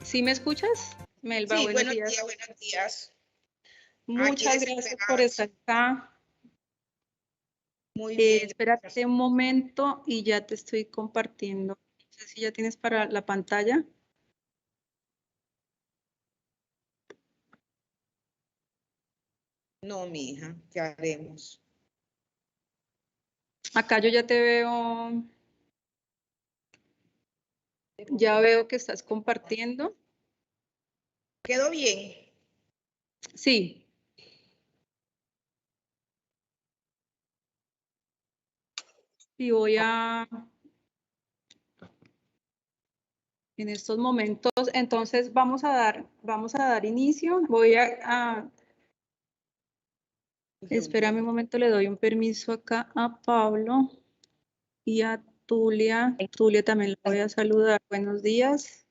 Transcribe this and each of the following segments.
¿Sí me escuchas, Melba? Sí, buenos buenos días. días, buenos días. Muchas gracias por estar acá. Muy bien. Espérate un momento y ya te estoy compartiendo. No sé si ya tienes para la pantalla. No, mi hija, ¿qué haremos? Acá yo ya te veo. Ya veo que estás compartiendo. ¿Quedó bien? Sí. Y voy a... En estos momentos, entonces vamos a dar inicio. Voy a espérame un momento, le doy un permiso acá a Pablo y a Tulia. Tulia también la voy a saludar. Buenos días.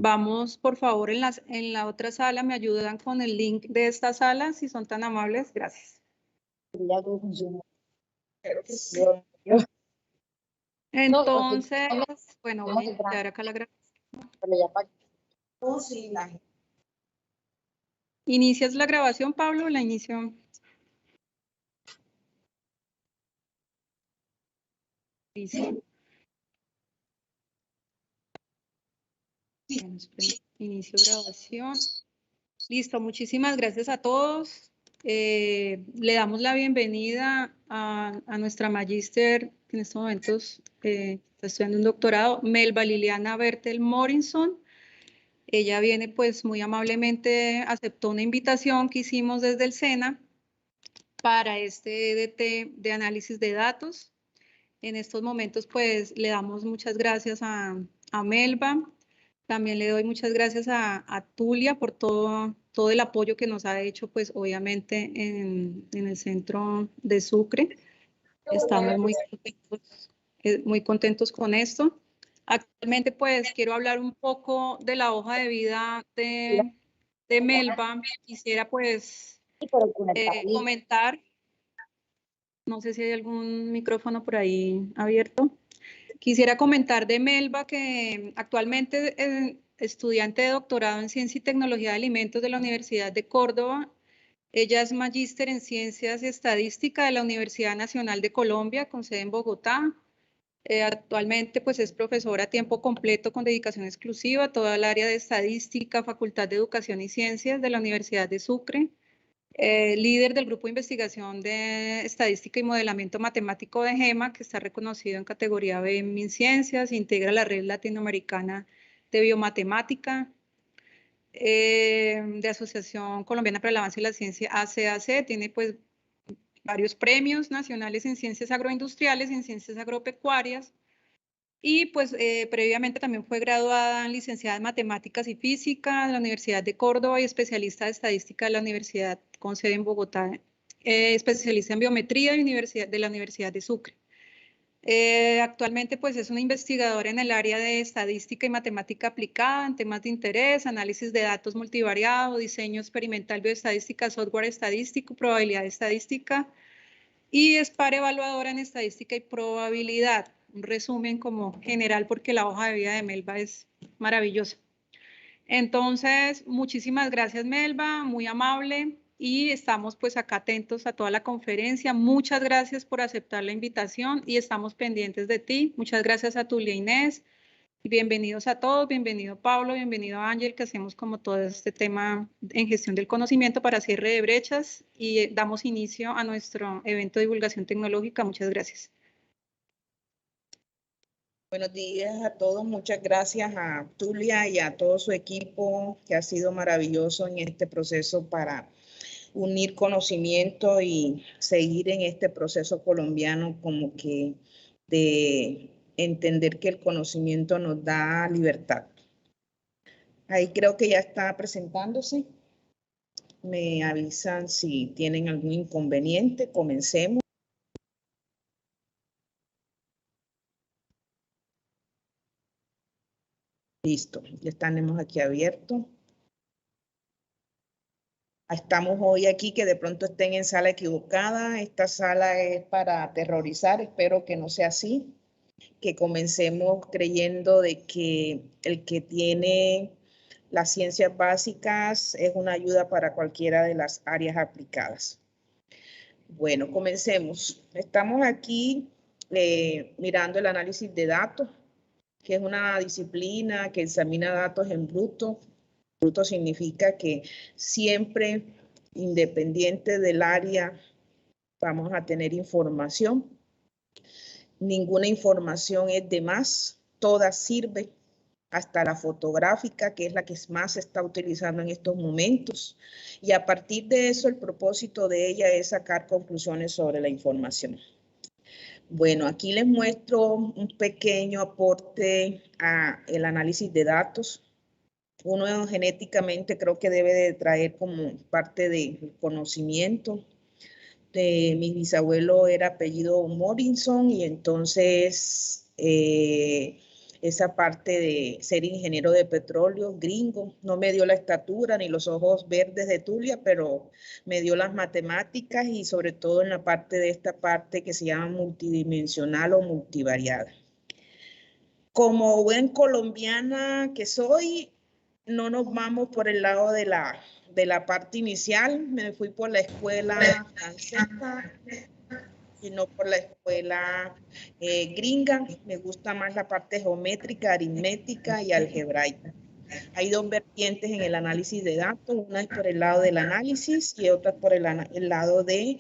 Vamos, por favor, en la otra sala, me ayudan con el link de esta sala, si son tan amables. Gracias. Entonces, bueno, voy a iniciar acá la grabación. ¿Inicias la grabación, Pablo? La inicio. Listo. Inicio grabación. Listo, muchísimas gracias a todos. Le damos la bienvenida a nuestra magíster, que en estos momentos está estudiando un doctorado, Melba Liliana Bertel Morinson. Ella viene, pues, muy amablemente aceptó una invitación que hicimos desde el SENA para este EDT de análisis de datos. En estos momentos, pues, le damos muchas gracias a Melba. También le doy muchas gracias a Tulia por todo el apoyo que nos ha hecho, pues, obviamente, en el centro de Sucre. Estamos muy contentos con esto. Actualmente, pues, quiero hablar un poco de la hoja de vida de Melba. Quisiera, pues, comentar, no sé si hay algún micrófono por ahí abierto. Quisiera comentar de Melba que actualmente es estudiante de doctorado en Ciencia y Tecnología de Alimentos de la Universidad de Córdoba. Ella es magíster en Ciencias y Estadística de la Universidad Nacional de Colombia, con sede en Bogotá. Actualmente, pues, es profesora a tiempo completo con dedicación exclusiva a toda el área de Estadística, Facultad de Educación y Ciencias de la Universidad de Sucre. Líder del Grupo de Investigación de Estadística y Modelamiento Matemático de GEMA, que está reconocido en categoría B en MinCiencias, integra la Red Latinoamericana de Biomatemática, de Asociación Colombiana para el Avance de la Ciencia, ACAC, tiene, pues, varios premios nacionales en ciencias agroindustriales y en ciencias agropecuarias. Y, pues, previamente también fue graduada en licenciada en Matemáticas y Física de la Universidad de Córdoba y especialista de Estadística de la Universidad con sede en Bogotá, especialista en Biometría de la Universidad de Sucre. Actualmente, pues, es una investigadora en el área de Estadística y Matemática aplicada en temas de interés, análisis de datos multivariado, diseño experimental bioestadística, software estadístico, probabilidad estadística, y es par evaluadora en estadística y probabilidad. Un resumen como general, porque la hoja de vida de Melba es maravillosa. Entonces, muchísimas gracias, Melba, muy amable, y estamos, pues, acá atentos a toda la conferencia. Muchas gracias por aceptar la invitación y estamos pendientes de ti. Muchas gracias a Tulia Inés. Bienvenidos a todos, bienvenido Pablo, bienvenido Ángel, que hacemos como todo este tema en gestión del conocimiento para cierre de brechas, y damos inicio a nuestro evento de divulgación tecnológica. Muchas gracias. Buenos días a todos, muchas gracias a Tulia y a todo su equipo que ha sido maravilloso en este proceso para unir conocimiento y seguir en este proceso colombiano como que de entender que el conocimiento nos da libertad. Ahí creo que ya está presentándose. Me avisan si tienen algún inconveniente. Comencemos. Listo, ya tenemos aquí abierto. Estamos hoy aquí, que de pronto estén en sala equivocada. Esta sala es para aterrorizar, espero que no sea así. que comencemos creyendo de que el que tiene las ciencias básicas es una ayuda para cualquiera de las áreas aplicadas. Bueno, comencemos. Estamos aquí mirando el análisis de datos, que es una disciplina que examina datos en bruto. Bruto significa que siempre, independiente del área, vamos a tener información. Ninguna información es de más, toda sirve, hasta la fotográfica, que es la que más se está utilizando en estos momentos. Y a partir de eso, el propósito de ella es sacar conclusiones sobre la información. Bueno, aquí les muestro un pequeño aporte al análisis de datos. Uno genéticamente creo que debe de traer como parte del conocimiento. Mi bisabuelo era apellido Morrison y entonces esa parte de ser ingeniero de petróleo, gringo, no me dio la estatura ni los ojos verdes de Tulia, pero me dio las matemáticas y sobre todo en la parte de esta parte que se llama multidimensional o multivariada. Como buen colombiana que soy, no nos vamos por el lado de la parte inicial, me fui por la escuela francesa y no por la escuela gringa. Me gusta más la parte geométrica, aritmética y algebraica. Hay dos vertientes en el análisis de datos, una es por el lado del análisis y otra por el lado de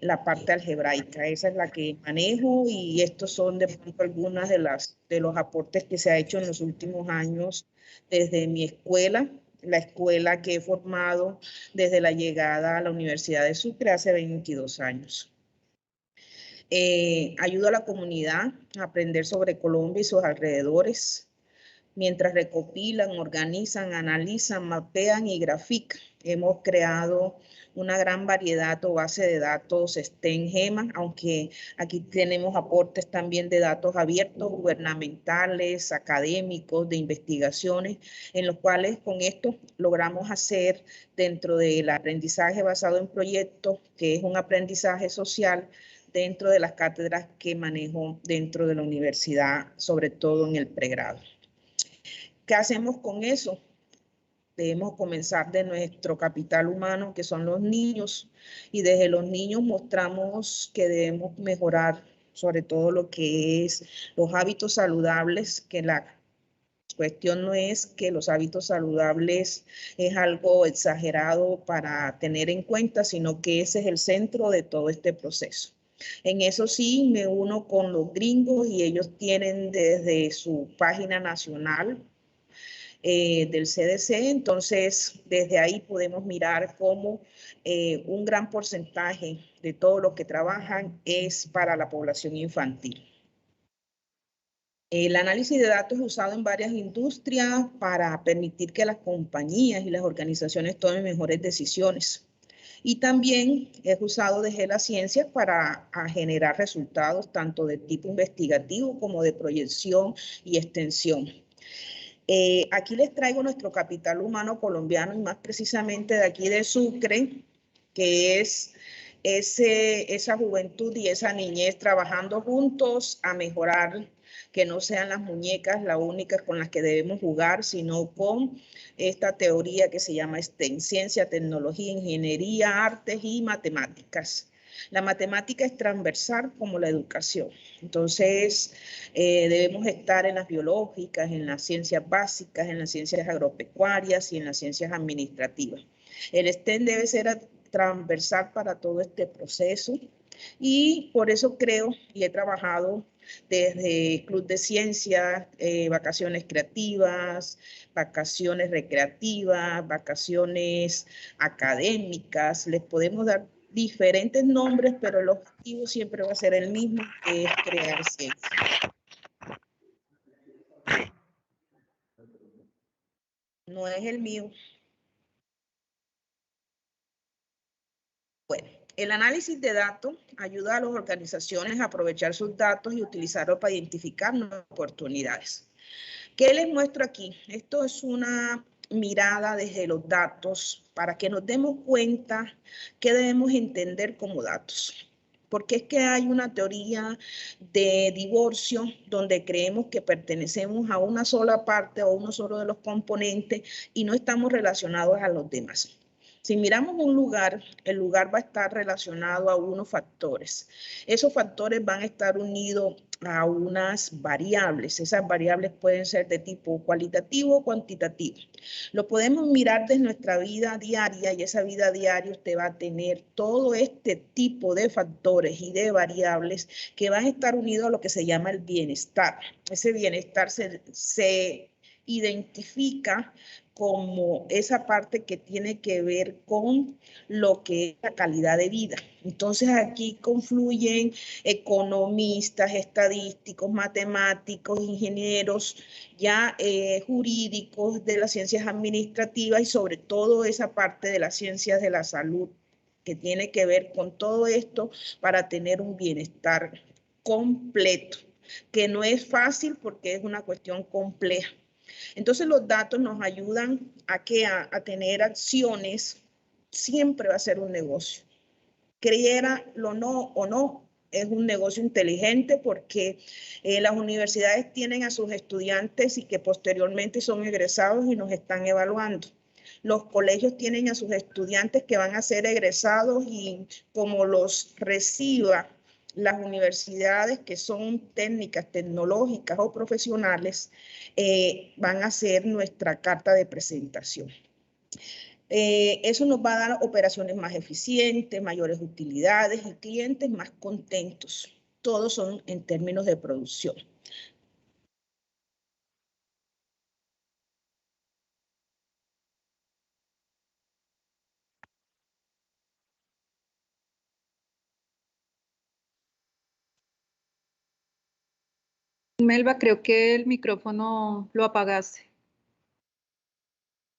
la parte algebraica. Esa es la que manejo y estos son de pronto algunas de los aportes que se ha hecho en los últimos años desde mi escuela, la escuela que he formado desde la llegada a la Universidad de Sucre hace 22 años. Ayudo a la comunidad a aprender sobre Colombia y sus alrededores, mientras recopilan, organizan, analizan, mapean y grafican. Hemos creado una gran variedad o base de datos en GEMA, aunque aquí tenemos aportes también de datos abiertos, gubernamentales, académicos, de investigaciones, en los cuales con esto logramos hacer dentro del aprendizaje basado en proyectos, que es un aprendizaje social, dentro de las cátedras que manejo dentro de la universidad, sobre todo en el pregrado. ¿Qué hacemos con eso? Debemos comenzar de nuestro capital humano, que son los niños, y desde los niños mostramos que debemos mejorar sobre todo lo que es los hábitos saludables, que la cuestión no es que los hábitos saludables es algo exagerado para tener en cuenta, sino que ese es el centro de todo este proceso. En eso sí me uno con los gringos y ellos tienen desde su página nacional del CDC, entonces desde ahí podemos mirar cómo un gran porcentaje de todo lo que trabajan es para la población infantil. El análisis de datos es usado en varias industrias para permitir que las compañías y las organizaciones tomen mejores decisiones. Y también es usado desde la ciencia para generar resultados tanto de tipo investigativo como de proyección y extensión. Aquí les traigo nuestro capital humano colombiano y más precisamente de aquí de Sucre, que es esa juventud y esa niñez trabajando juntos a mejorar, que no sean las muñecas las únicas con las que debemos jugar, sino con esta teoría que se llama STEM, ciencia, tecnología, ingeniería, artes y matemáticas. La matemática es transversal como la educación. Entonces, debemos estar en las biológicas, en las ciencias básicas, en las ciencias agropecuarias y en las ciencias administrativas. El STEM debe ser transversal para todo este proceso y por eso creo y he trabajado desde Club de Ciencias, vacaciones creativas, vacaciones recreativas, vacaciones académicas. Les podemos dar diferentes nombres, pero el objetivo siempre va a ser el mismo, que es crear ciencia. No es el mío. Bueno, el análisis de datos ayuda a las organizaciones a aprovechar sus datos y utilizarlos para identificar nuevas oportunidades. ¿Qué les muestro aquí? Esto es una mirada desde los datos para que nos demos cuenta qué debemos entender como datos. Porque es que hay una teoría de divorcio donde creemos que pertenecemos a una sola parte o a uno solo de los componentes y no estamos relacionados a los demás. Si miramos un lugar, el lugar va a estar relacionado a unos factores. Esos factores van a estar unidos a unas variables. Esas variables pueden ser de tipo cualitativo o cuantitativo. Lo podemos mirar desde nuestra vida diaria y esa vida diaria usted va a tener todo este tipo de factores y de variables que van a estar unidos a lo que se llama el bienestar. Ese bienestar se identifica como esa parte que tiene que ver con lo que es la calidad de vida. Entonces aquí confluyen economistas, estadísticos, matemáticos, ingenieros, ya jurídicos de las ciencias administrativas y sobre todo esa parte de las ciencias de la salud que tiene que ver con todo esto para tener un bienestar completo, que no es fácil porque es una cuestión compleja. Entonces los datos nos ayudan a tener acciones. Siempre va a ser un negocio. Creyéralo no o no, es un negocio inteligente porque las universidades tienen a sus estudiantes y que posteriormente son egresados y nos están evaluando. Los colegios tienen a sus estudiantes que van a ser egresados y como los reciba las universidades que son técnicas, tecnológicas o profesionales, van a ser nuestra carta de presentación. Eso nos va a dar operaciones más eficientes, mayores utilidades y clientes más contentos. Todos son en términos de producción. Melba, creo que el micrófono lo apagaste.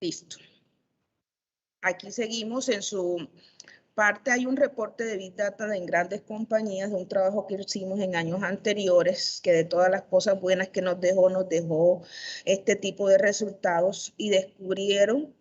Listo. Aquí seguimos en su parte. Hay un reporte de Big Data en grandes compañías de un trabajo que hicimos en años anteriores, que de todas las cosas buenas que nos dejó este tipo de resultados y descubrieron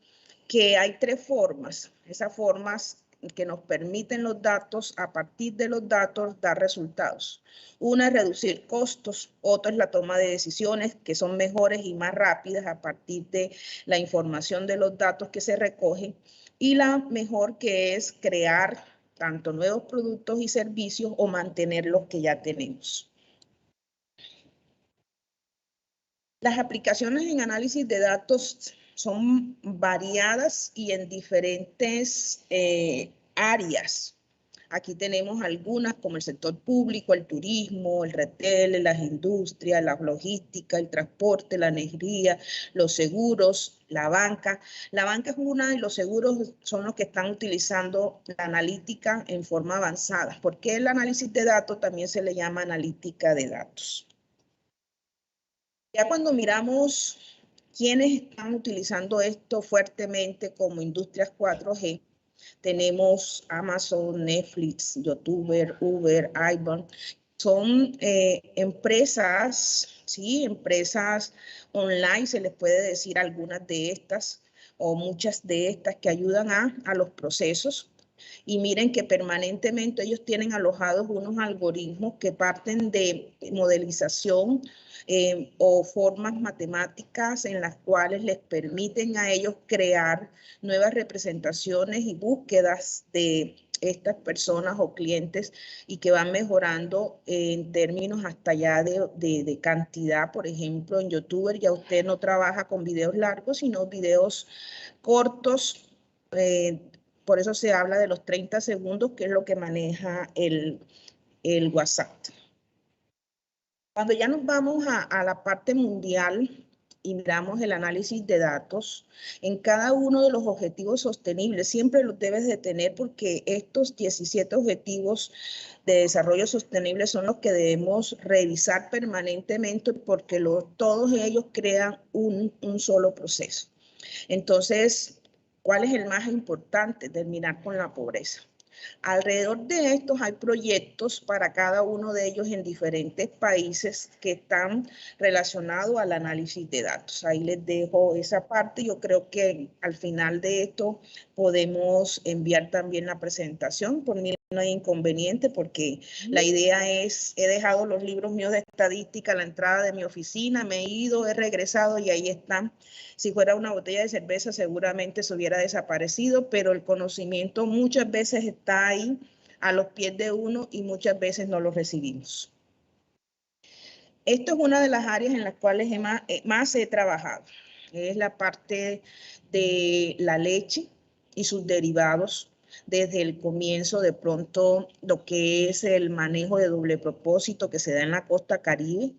que hay 3 formas. Esas formas que nos permiten los datos, a partir de los datos, dar resultados. Una es reducir costos, otra es la toma de decisiones que son mejores y más rápidas a partir de la información de los datos que se recogen. Y la mejor que es crear tanto nuevos productos y servicios o mantener los que ya tenemos. Las aplicaciones en análisis de datos son variadas y en diferentes áreas. Aquí tenemos algunas como el sector público, el turismo, el retail, las industrias, la logística, el transporte, la energía, los seguros, la banca. La banca es una y los seguros son los que están utilizando la analítica en forma avanzada. ¿Por qué el análisis de datos también se le llama analítica de datos? Ya cuando miramos quiénes están utilizando esto fuertemente como industrias 4G, tenemos Amazon, Netflix, YouTuber, Uber, iBank. Son empresas, ¿sí? Empresas online, se les puede decir algunas de estas o muchas de estas que ayudan a los procesos. Y miren que permanentemente ellos tienen alojados unos algoritmos que parten de modelización o formas matemáticas en las cuales les permiten a ellos crear nuevas representaciones y búsquedas de estas personas o clientes y que van mejorando en términos hasta ya de cantidad. Por ejemplo, en YouTuber ya usted no trabaja con videos largos, sino videos cortos. Por eso se habla de los 30 segundos, que es lo que maneja el WhatsApp. Cuando ya nos vamos a la parte mundial y miramos el análisis de datos, en cada uno de los objetivos sostenibles, siempre los debes de tener porque estos 17 objetivos de desarrollo sostenible son los que debemos revisar permanentemente porque todos ellos crean un solo proceso. Entonces, ¿cuál es el más importante? Terminar con la pobreza. Alrededor de estos hay proyectos para cada uno de ellos en diferentes países que están relacionados al análisis de datos. Ahí les dejo esa parte. Yo creo que al final de esto podemos enviar también la presentación. Por mi no hay inconveniente porque la idea es, he dejado los libros míos de estadística a la entrada de mi oficina, me he ido, he regresado y ahí están. Si fuera una botella de cerveza seguramente se hubiera desaparecido, pero el conocimiento muchas veces está ahí a los pies de uno y muchas veces no lo recibimos. Esto es una de las áreas en las cuales más he trabajado. Es la parte de la leche y sus derivados. Desde el comienzo, de pronto, lo que es el manejo de doble propósito que se da en la costa Caribe.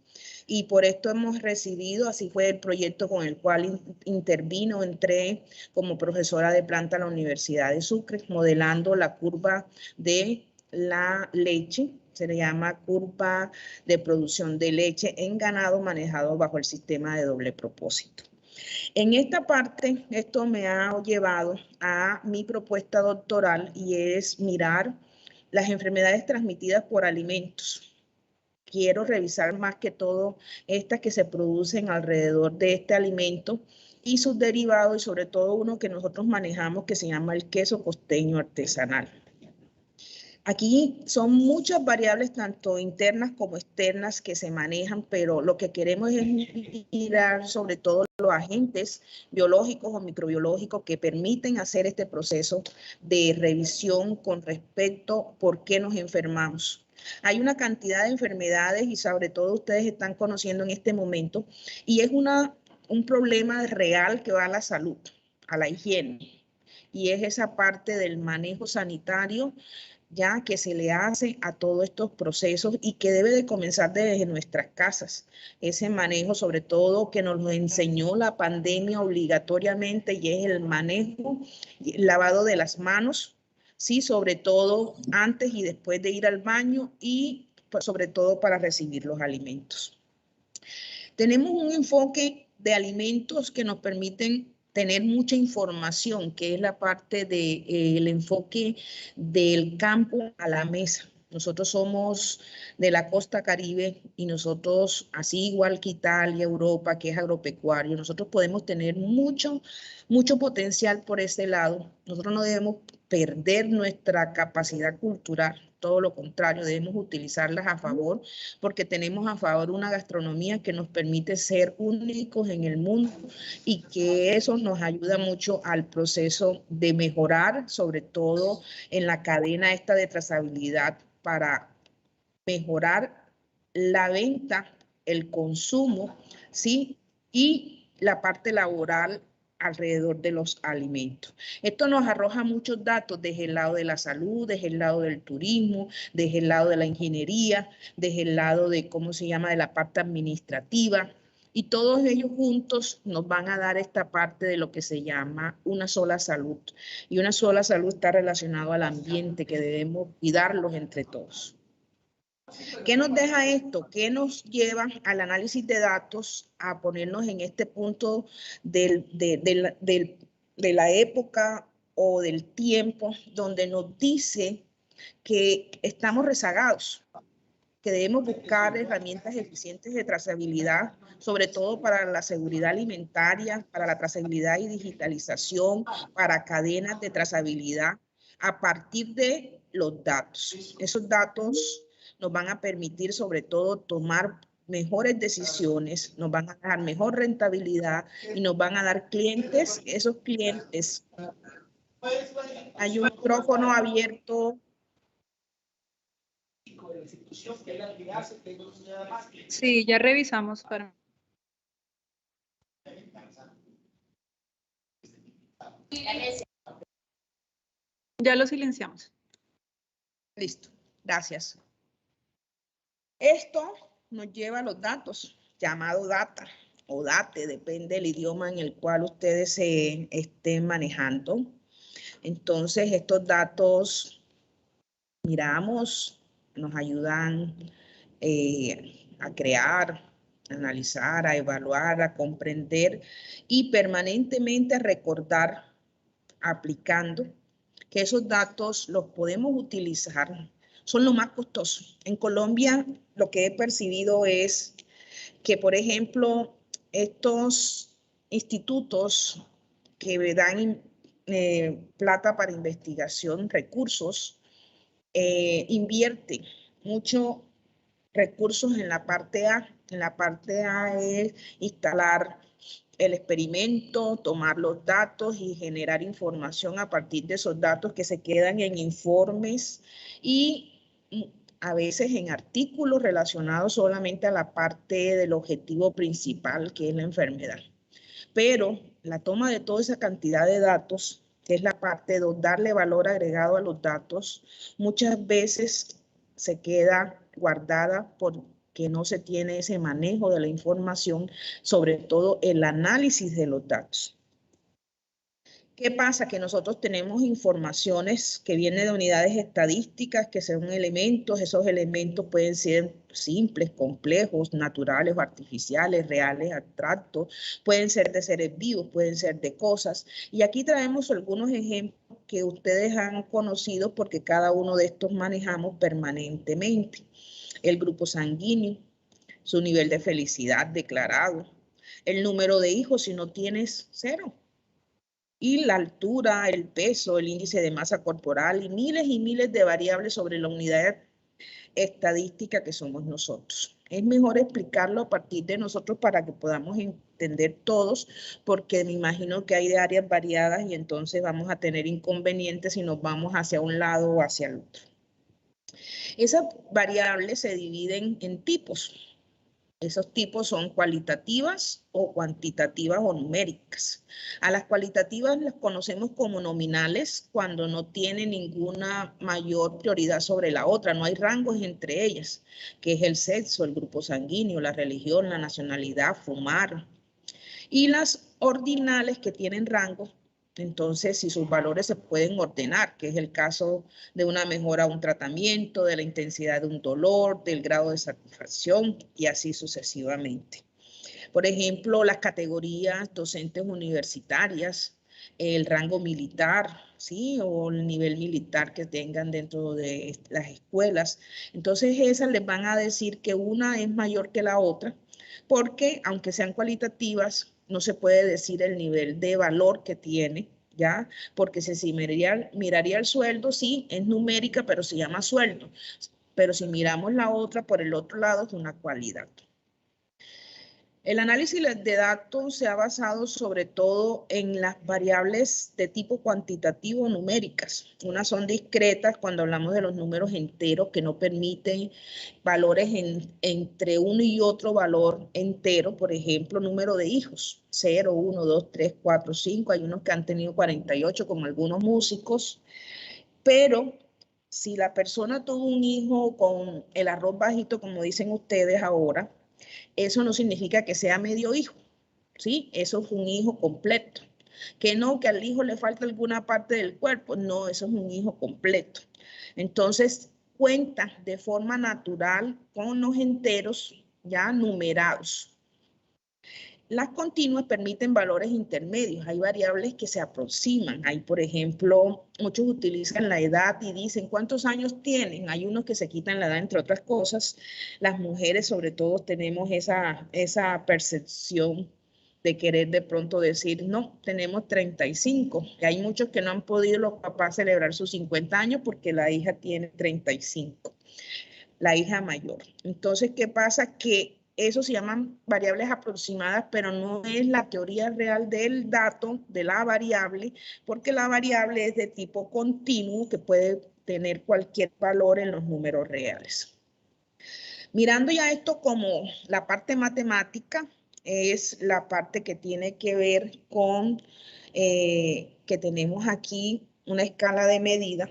Y por esto hemos recibido, así fue el proyecto con el cual entré como profesora de planta a la Universidad de Sucre, modelando la curva de la leche. Se le llama curva de producción de leche en ganado manejado bajo el sistema de doble propósito. En esta parte, esto me ha llevado a mi propuesta doctoral y es mirar las enfermedades transmitidas por alimentos. Quiero revisar más que todo estas que se producen alrededor de este alimento y sus derivados, y sobre todo uno que nosotros manejamos que se llama el queso costeño artesanal. Aquí son muchas variables, tanto internas como externas, que se manejan, pero lo que queremos es mirar sobre todo los agentes biológicos o microbiológicos que permiten hacer este proceso de revisión con respecto a por qué nos enfermamos. Hay una cantidad de enfermedades y sobre todo ustedes están conociendo en este momento y es un problema real que va a la salud, a la higiene, y es esa parte del manejo sanitario ya que se le hace a todos estos procesos y que debe de comenzar desde nuestras casas. Ese manejo, sobre todo, que nos lo enseñó la pandemia obligatoriamente, y es el manejo, el lavado de las manos, sí, sobre todo antes y después de ir al baño y sobre todo para recibir los alimentos. Tenemos un enfoque de alimentos que nos permiten tener mucha información, que es la parte del enfoque del campo a la mesa. Nosotros somos de la costa Caribe y nosotros, así igual que Italia, Europa, que es agropecuario, nosotros podemos tener mucho potencial por ese lado. Nosotros no debemos perder nuestra capacidad cultural. Todo lo contrario, debemos utilizarlas a favor, porque tenemos a favor una gastronomía que nos permite ser únicos en el mundo y que eso nos ayuda mucho al proceso de mejorar, sobre todo en la cadena esta de trazabilidad, para mejorar la venta, el consumo, ¿sí? Y la parte laboral alrededor de los alimentos. Esto nos arroja muchos datos desde el lado de la salud, desde el lado del turismo, desde el lado de la ingeniería, desde el lado de, ¿cómo se llama?, de la parte administrativa. Y todos ellos juntos nos van a dar esta parte de lo que se llama una sola salud. Y una sola salud está relacionado al ambiente, que debemos cuidarlos entre todos. ¿Qué nos deja esto? ¿Qué nos lleva al análisis de datos a ponernos en este punto de la época o del tiempo donde nos dice que estamos rezagados, que debemos buscar herramientas eficientes de trazabilidad, sobre todo para la seguridad alimentaria, para la trazabilidad y digitalización, para cadenas de trazabilidad a partir de los datos? Esos datos nos van a permitir sobre todo tomar mejores decisiones, nos van a dar mejor rentabilidad y nos van a dar clientes. Esos clientes, hay un micrófono abierto. Sí, ya revisamos para... Ya lo silenciamos. Listo, gracias. Esto nos lleva a los datos, llamado data o date, depende del idioma en el cual ustedes se estén manejando. Entonces, estos datos, miramos, nos ayudan a crear, a analizar, a evaluar, a comprender y permanentemente a recordar, aplicando, que esos datos los podemos utilizar. Son lo más costosos. En Colombia, lo que he percibido es que, por ejemplo, estos institutos que dan plata para investigación, recursos, invierte muchos recursos en la parte A. En la parte A es instalar el experimento, tomar los datos y generar información a partir de esos datos que se quedan en informes y a veces en artículos relacionados solamente a la parte del objetivo principal, que es la enfermedad. Pero la toma de toda esa cantidad de datos, que es la parte de darle valor agregado a los datos, muchas veces se queda guardada porque no se tiene ese manejo de la información, sobre todo el análisis de los datos. ¿Qué pasa? Que nosotros tenemos informaciones que vienen de unidades estadísticas, que son elementos. Esos elementos pueden ser simples, complejos, naturales o artificiales, reales, abstractos. Pueden ser de seres vivos, pueden ser de cosas. Y aquí traemos algunos ejemplos que ustedes han conocido porque cada uno de estos manejamos permanentemente. El grupo sanguíneo, su nivel de felicidad declarado, el número de hijos si no tienes 0. Y la altura, el peso, el índice de masa corporal y miles de variables sobre la unidad estadística que somos nosotros. Es mejor explicarlo a partir de nosotros para que podamos entender todos, porque me imagino que hay de áreas variadas y entonces vamos a tener inconvenientes si nos vamos hacia un lado o hacia el otro. Esas variables se dividen en tipos. Esos tipos son cualitativas o cuantitativas o numéricas. A las cualitativas las conocemos como nominales cuando no tienen ninguna mayor prioridad sobre la otra, no hay rangos entre ellas, que es el sexo, el grupo sanguíneo, la religión, la nacionalidad, fumar. Y las ordinales que tienen rangos, entonces si sus valores se pueden ordenar, que es el caso de una mejora a un tratamiento, de la intensidad de un dolor, del grado de satisfacción y así sucesivamente. Por ejemplo, las categorías docentes universitarias, el rango militar, ¿sí? O el nivel militar que tengan dentro de las escuelas. Entonces esas les van a decir que una es mayor que la otra, porque aunque sean cualitativas, no se puede decir el nivel de valor que tiene, ¿ya? Porque si miraría el sueldo, sí, es numérica, pero se llama sueldo. Pero si miramos la otra, por el otro lado, es una cualidad. El análisis de datos se ha basado sobre todo en las variables de tipo cuantitativo numéricas. Unas son discretas cuando hablamos de los números enteros que no permiten valores entre uno y otro valor entero. Por ejemplo, número de hijos, 0, 1, 2, 3, 4, 5. Hay unos que han tenido 48 como algunos músicos. Pero si la persona tuvo un hijo con el arroz bajito, como dicen ustedes ahora, eso no significa que sea medio hijo, ¿sí? Eso es un hijo completo. Que no, que al hijo le falta alguna parte del cuerpo, no, eso es un hijo completo. Entonces, cuenta de forma natural con los enteros ya numerados. Las continuas permiten valores intermedios. Hay variables que se aproximan. Hay, por ejemplo, muchos utilizan la edad y dicen cuántos años tienen. Hay unos que se quitan la edad, entre otras cosas. Las mujeres, sobre todo, tenemos esa percepción de querer de pronto decir, no, tenemos 35. Y hay muchos que no han podido los papás celebrar sus 50 años porque la hija tiene 35, la hija mayor. Entonces, ¿qué pasa? Que eso se llaman variables aproximadas, pero no es la teoría real del dato, de la variable, porque la variable es de tipo continuo que puede tener cualquier valor en los números reales. Mirando ya esto como la parte matemática, es la parte que tiene que ver con que tenemos aquí una escala de medida,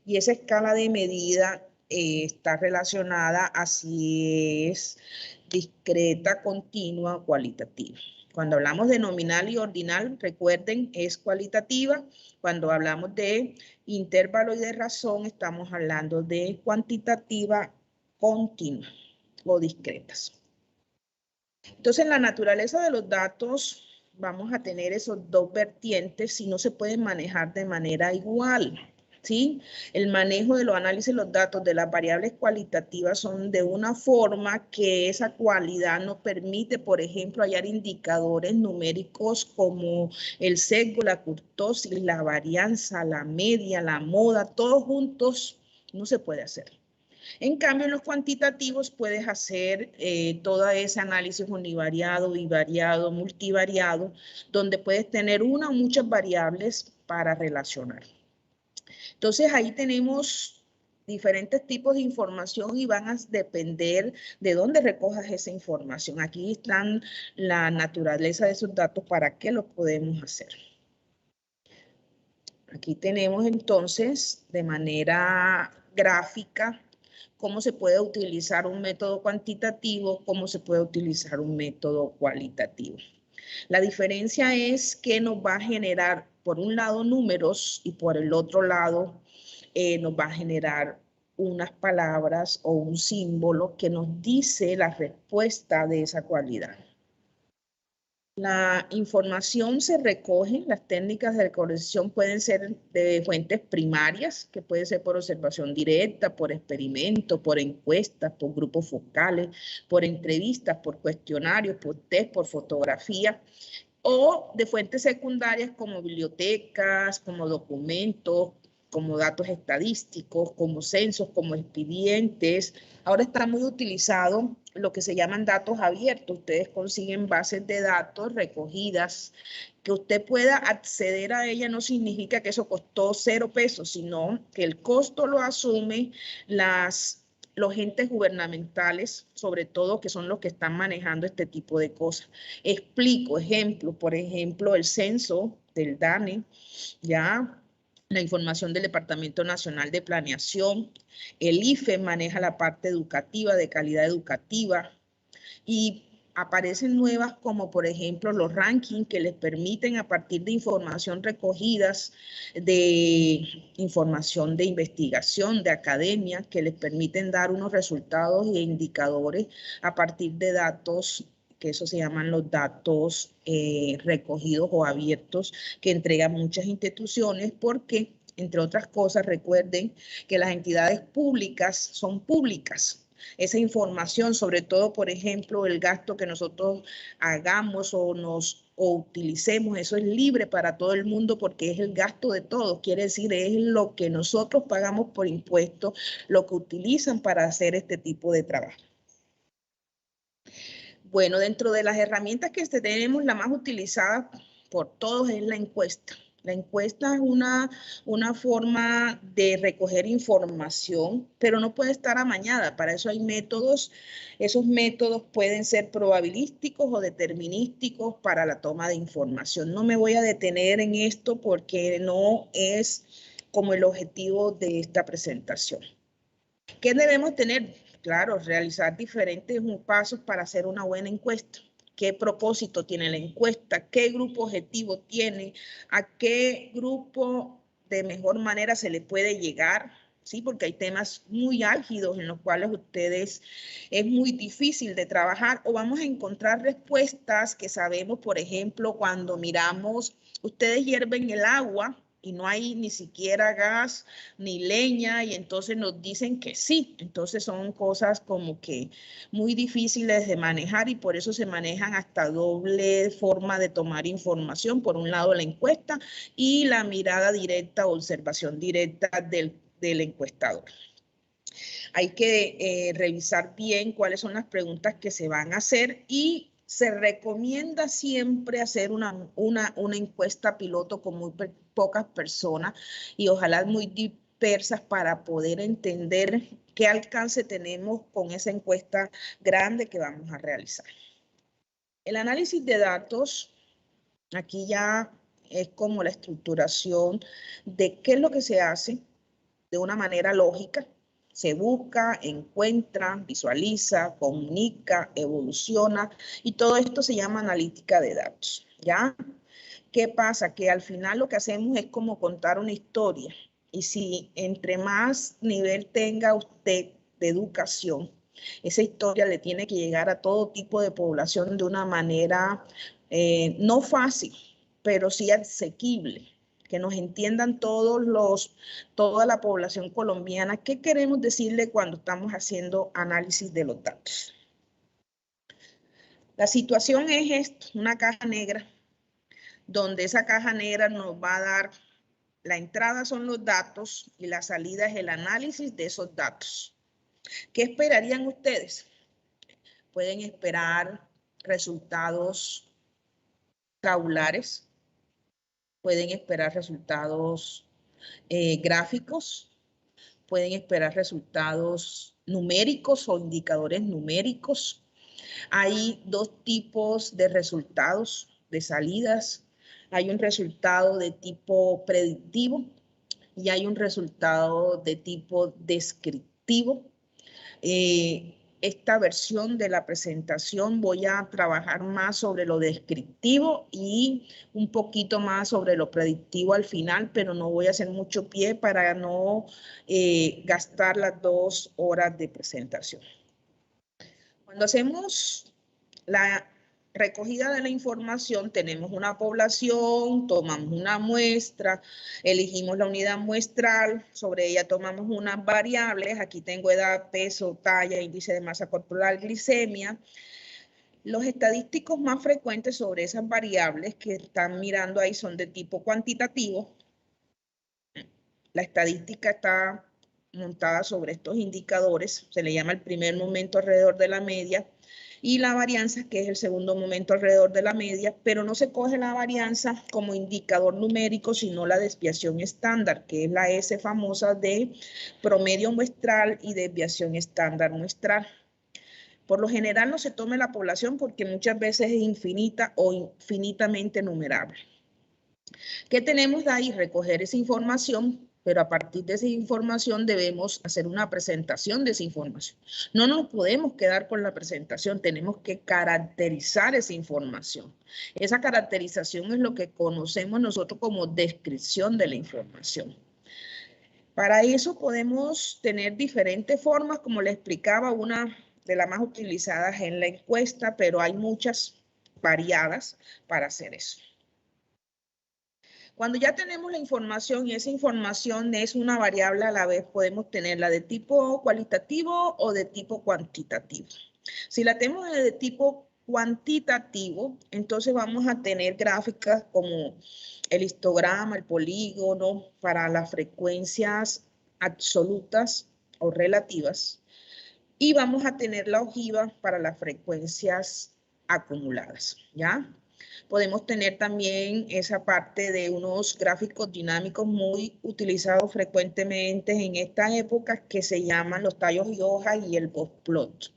y esa escala de medida está relacionada a si es discreta, continua, cualitativa. Cuando hablamos de nominal y ordinal, recuerden, es cualitativa. Cuando hablamos de intervalo y de razón, estamos hablando de cuantitativa, continua o discretas. Entonces, en la naturaleza de los datos, vamos a tener esos dos vertientes y no se pueden manejar de manera igual. ¿Sí? El manejo de los análisis de los datos de las variables cualitativas son de una forma que esa cualidad nos permite, por ejemplo, hallar indicadores numéricos como el sesgo, la kurtosis, la varianza, la media, la moda, todos juntos No se puede hacer. En cambio, en los cuantitativos puedes hacer todo ese análisis univariado, bivariado, multivariado, donde puedes tener una o muchas variables para relacionar. Entonces, ahí tenemos diferentes tipos de información y van a depender de dónde recojas esa información. Aquí están la naturaleza de esos datos, para qué los podemos hacer. Aquí tenemos entonces de manera gráfica cómo se puede utilizar un método cuantitativo, cómo se puede utilizar un método cualitativo. La diferencia es que nos va a generar, por un lado, números y por el otro lado nos va a generar unas palabras o un símbolo que nos dice la respuesta de esa cualidad. La información se recoge, las técnicas de recolección pueden ser de fuentes primarias, que puede ser por observación directa, por experimento, por encuestas, por grupos focales, por entrevistas, por cuestionarios, por test, por fotografía, o de fuentes secundarias como bibliotecas, como documentos, como datos estadísticos, como censos, como expedientes. Ahora está muy utilizado lo que se llaman datos abiertos. Ustedes consiguen bases de datos recogidas, que usted pueda acceder a ella no significa que eso costó 0 pesos, sino que el costo lo asume los entes gubernamentales, sobre todo, que son los que están manejando este tipo de cosas. Explico, ejemplo, por ejemplo, el censo del DANE, ya, la información del Departamento Nacional de Planeación, el IFE maneja la parte educativa, de calidad educativa, y aparecen nuevas como por ejemplo los rankings que les permiten a partir de información recogidas, de información de investigación, de academia, que les permiten dar unos resultados e indicadores a partir de datos, que eso se llaman los datos recogidos o abiertos, que entregan muchas instituciones, porque, entre otras cosas, recuerden que las entidades públicas son públicas. Esa información, sobre todo, por ejemplo, el gasto que nosotros hagamos o utilicemos, eso es libre para todo el mundo porque es el gasto de todos. Quiere decir, es lo que nosotros pagamos por impuestos, lo que utilizan para hacer este tipo de trabajo. Bueno, dentro de las herramientas que tenemos, la más utilizada por todos es la encuesta. La encuesta es una forma de recoger información, pero no puede estar amañada. Para eso hay métodos. Esos métodos pueden ser probabilísticos o determinísticos para la toma de información. No me voy a detener en esto porque no es como el objetivo de esta presentación. ¿Qué debemos tener? Claro, realizar diferentes pasos para hacer una buena encuesta. ¿Qué propósito tiene la encuesta? ¿Qué grupo objetivo tiene? ¿A qué grupo de mejor manera se le puede llegar? Sí, porque hay temas muy álgidos en los cuales es muy difícil de trabajar, o vamos a encontrar respuestas que sabemos, por ejemplo, cuando miramos, ustedes hierven el agua y no hay ni siquiera gas ni leña, y entonces nos dicen que sí. Entonces son cosas como que muy difíciles de manejar, y por eso se manejan hasta doble forma de tomar información. Por un lado, la encuesta y la mirada directa, observación directa del encuestador. Hay que revisar bien cuáles son las preguntas que se van a hacer, y se recomienda siempre hacer una encuesta piloto con muy pocas personas y ojalá muy dispersas, para poder entender qué alcance tenemos con esa encuesta grande que vamos a realizar. El análisis de datos, aquí ya es como la estructuración de qué es lo que se hace de una manera lógica. Se busca, encuentra, visualiza, comunica, evoluciona, y todo esto se llama analítica de datos, ¿ya? ¿Qué pasa? Que al final lo que hacemos es como contar una historia, y si entre más nivel tenga usted de educación, esa historia le tiene que llegar a todo tipo de población de una manera no fácil, pero sí asequible, que nos entiendan toda la población colombiana. ¿Qué queremos decirle cuando estamos haciendo análisis de los datos? La situación es esto: una caja negra, donde esa caja negra nos va a dar La entrada son los datos y la salida es el análisis de esos datos. ¿Qué esperarían ustedes? Pueden esperar resultados tabulares, pueden esperar resultados gráficos, pueden esperar resultados numéricos o indicadores numéricos. Hay dos tipos de resultados de salidas. Hay un resultado de tipo predictivo y hay un resultado de tipo descriptivo. Esta versión de la presentación voy a trabajar más sobre lo descriptivo y un poquito más sobre lo predictivo al final, pero no voy a hacer mucho pie para no gastar las 2 horas de presentación. Cuando hacemos la recogida de la información, tenemos una población, tomamos una muestra, elegimos la unidad muestral, sobre ella tomamos unas variables, aquí tengo edad, peso, talla, índice de masa corporal, glicemia. Los estadísticos más frecuentes sobre esas variables que están mirando ahí son de tipo cuantitativo. La estadística está montada sobre estos indicadores, se le llama el primer momento alrededor de la media, y la varianza, que es el segundo momento alrededor de la media, pero no se coge la varianza como indicador numérico, sino la desviación estándar, que es la S famosa de promedio muestral y desviación estándar muestral. Por lo general no se toma la población porque muchas veces es infinita o infinitamente numerable. ¿Qué tenemos de ahí? Recoger esa información, pero a partir de esa información debemos hacer una presentación de esa información. No nos podemos quedar con la presentación, tenemos que caracterizar esa información. Esa caracterización es lo que conocemos nosotros como descripción de la información. Para eso podemos tener diferentes formas, como les explicaba, una de las más utilizadas en la encuesta, pero hay muchas variadas para hacer eso. Cuando ya tenemos la información y esa información es una variable a la vez, podemos tenerla de tipo cualitativo o de tipo cuantitativo. Si la tenemos de tipo cuantitativo, entonces vamos a tener gráficas como el histograma, el polígono para las frecuencias absolutas o relativas y vamos a tener la ojiva para las frecuencias acumuladas, ¿ya? Podemos tener también esa parte de unos gráficos dinámicos muy utilizados frecuentemente en esta época que se llaman los tallos y hojas y el box plot.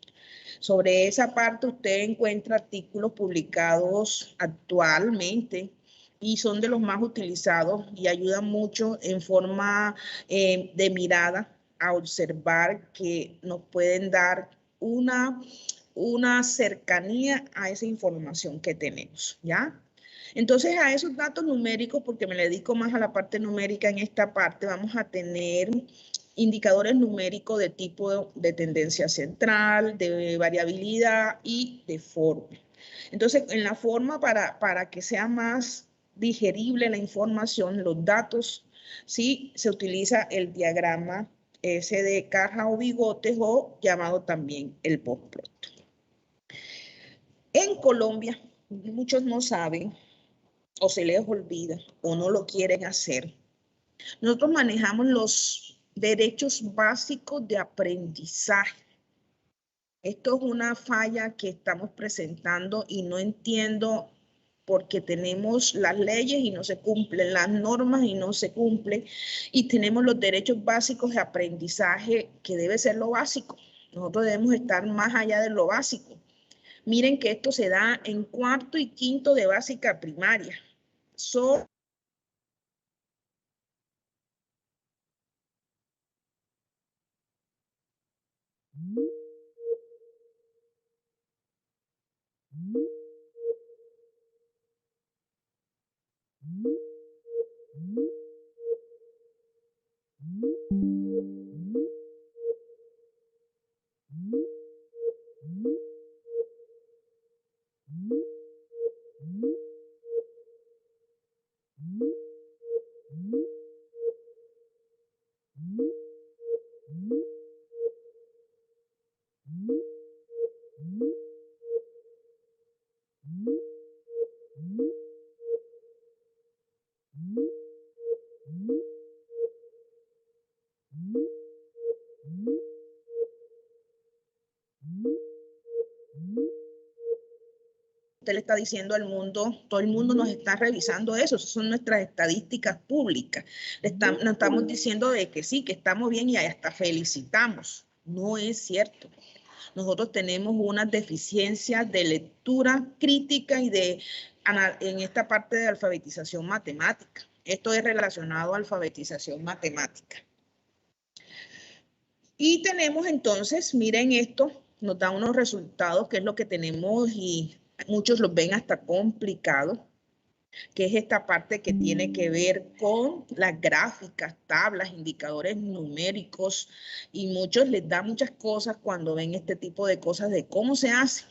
Sobre esa parte usted encuentra artículos publicados actualmente y son de los más utilizados y ayudan mucho en forma de mirada a observar que nos pueden dar una cercanía a esa información que tenemos, ¿ya? Entonces, a esos datos numéricos, porque me dedico más a la parte numérica en esta parte, vamos a tener indicadores numéricos de tipo de tendencia central, de variabilidad y de forma. Entonces, en la forma, para que sea más digerible la información, los datos, sí, se utiliza el diagrama ese de caja o bigotes o llamado también el box plot. En Colombia, muchos no saben o se les olvida o no lo quieren hacer. Nosotros manejamos los derechos básicos de aprendizaje. Esto es una falla que estamos presentando y no entiendo porque tenemos las leyes y no se cumplen, las normas y no se cumplen, y tenemos los derechos básicos de aprendizaje que debe ser lo básico. Nosotros debemos estar más allá de lo básico. Miren que esto se da en cuarto y quinto de básica primaria. usted le está diciendo al mundo, todo el mundo nos está revisando eso, esas son nuestras estadísticas públicas. Nos estamos diciendo de que sí, que estamos bien y hasta felicitamos. No es cierto. Nosotros tenemos unas deficiencias de lectura crítica y en esta parte de alfabetización matemática. Esto es relacionado a alfabetización matemática. Y tenemos entonces, miren esto, nos da unos resultados, que es lo que tenemos y muchos los ven hasta complicado, que es esta parte que tiene que ver con las gráficas, tablas, indicadores numéricos, y muchos les da muchas cosas cuando ven este tipo de cosas de cómo se hace.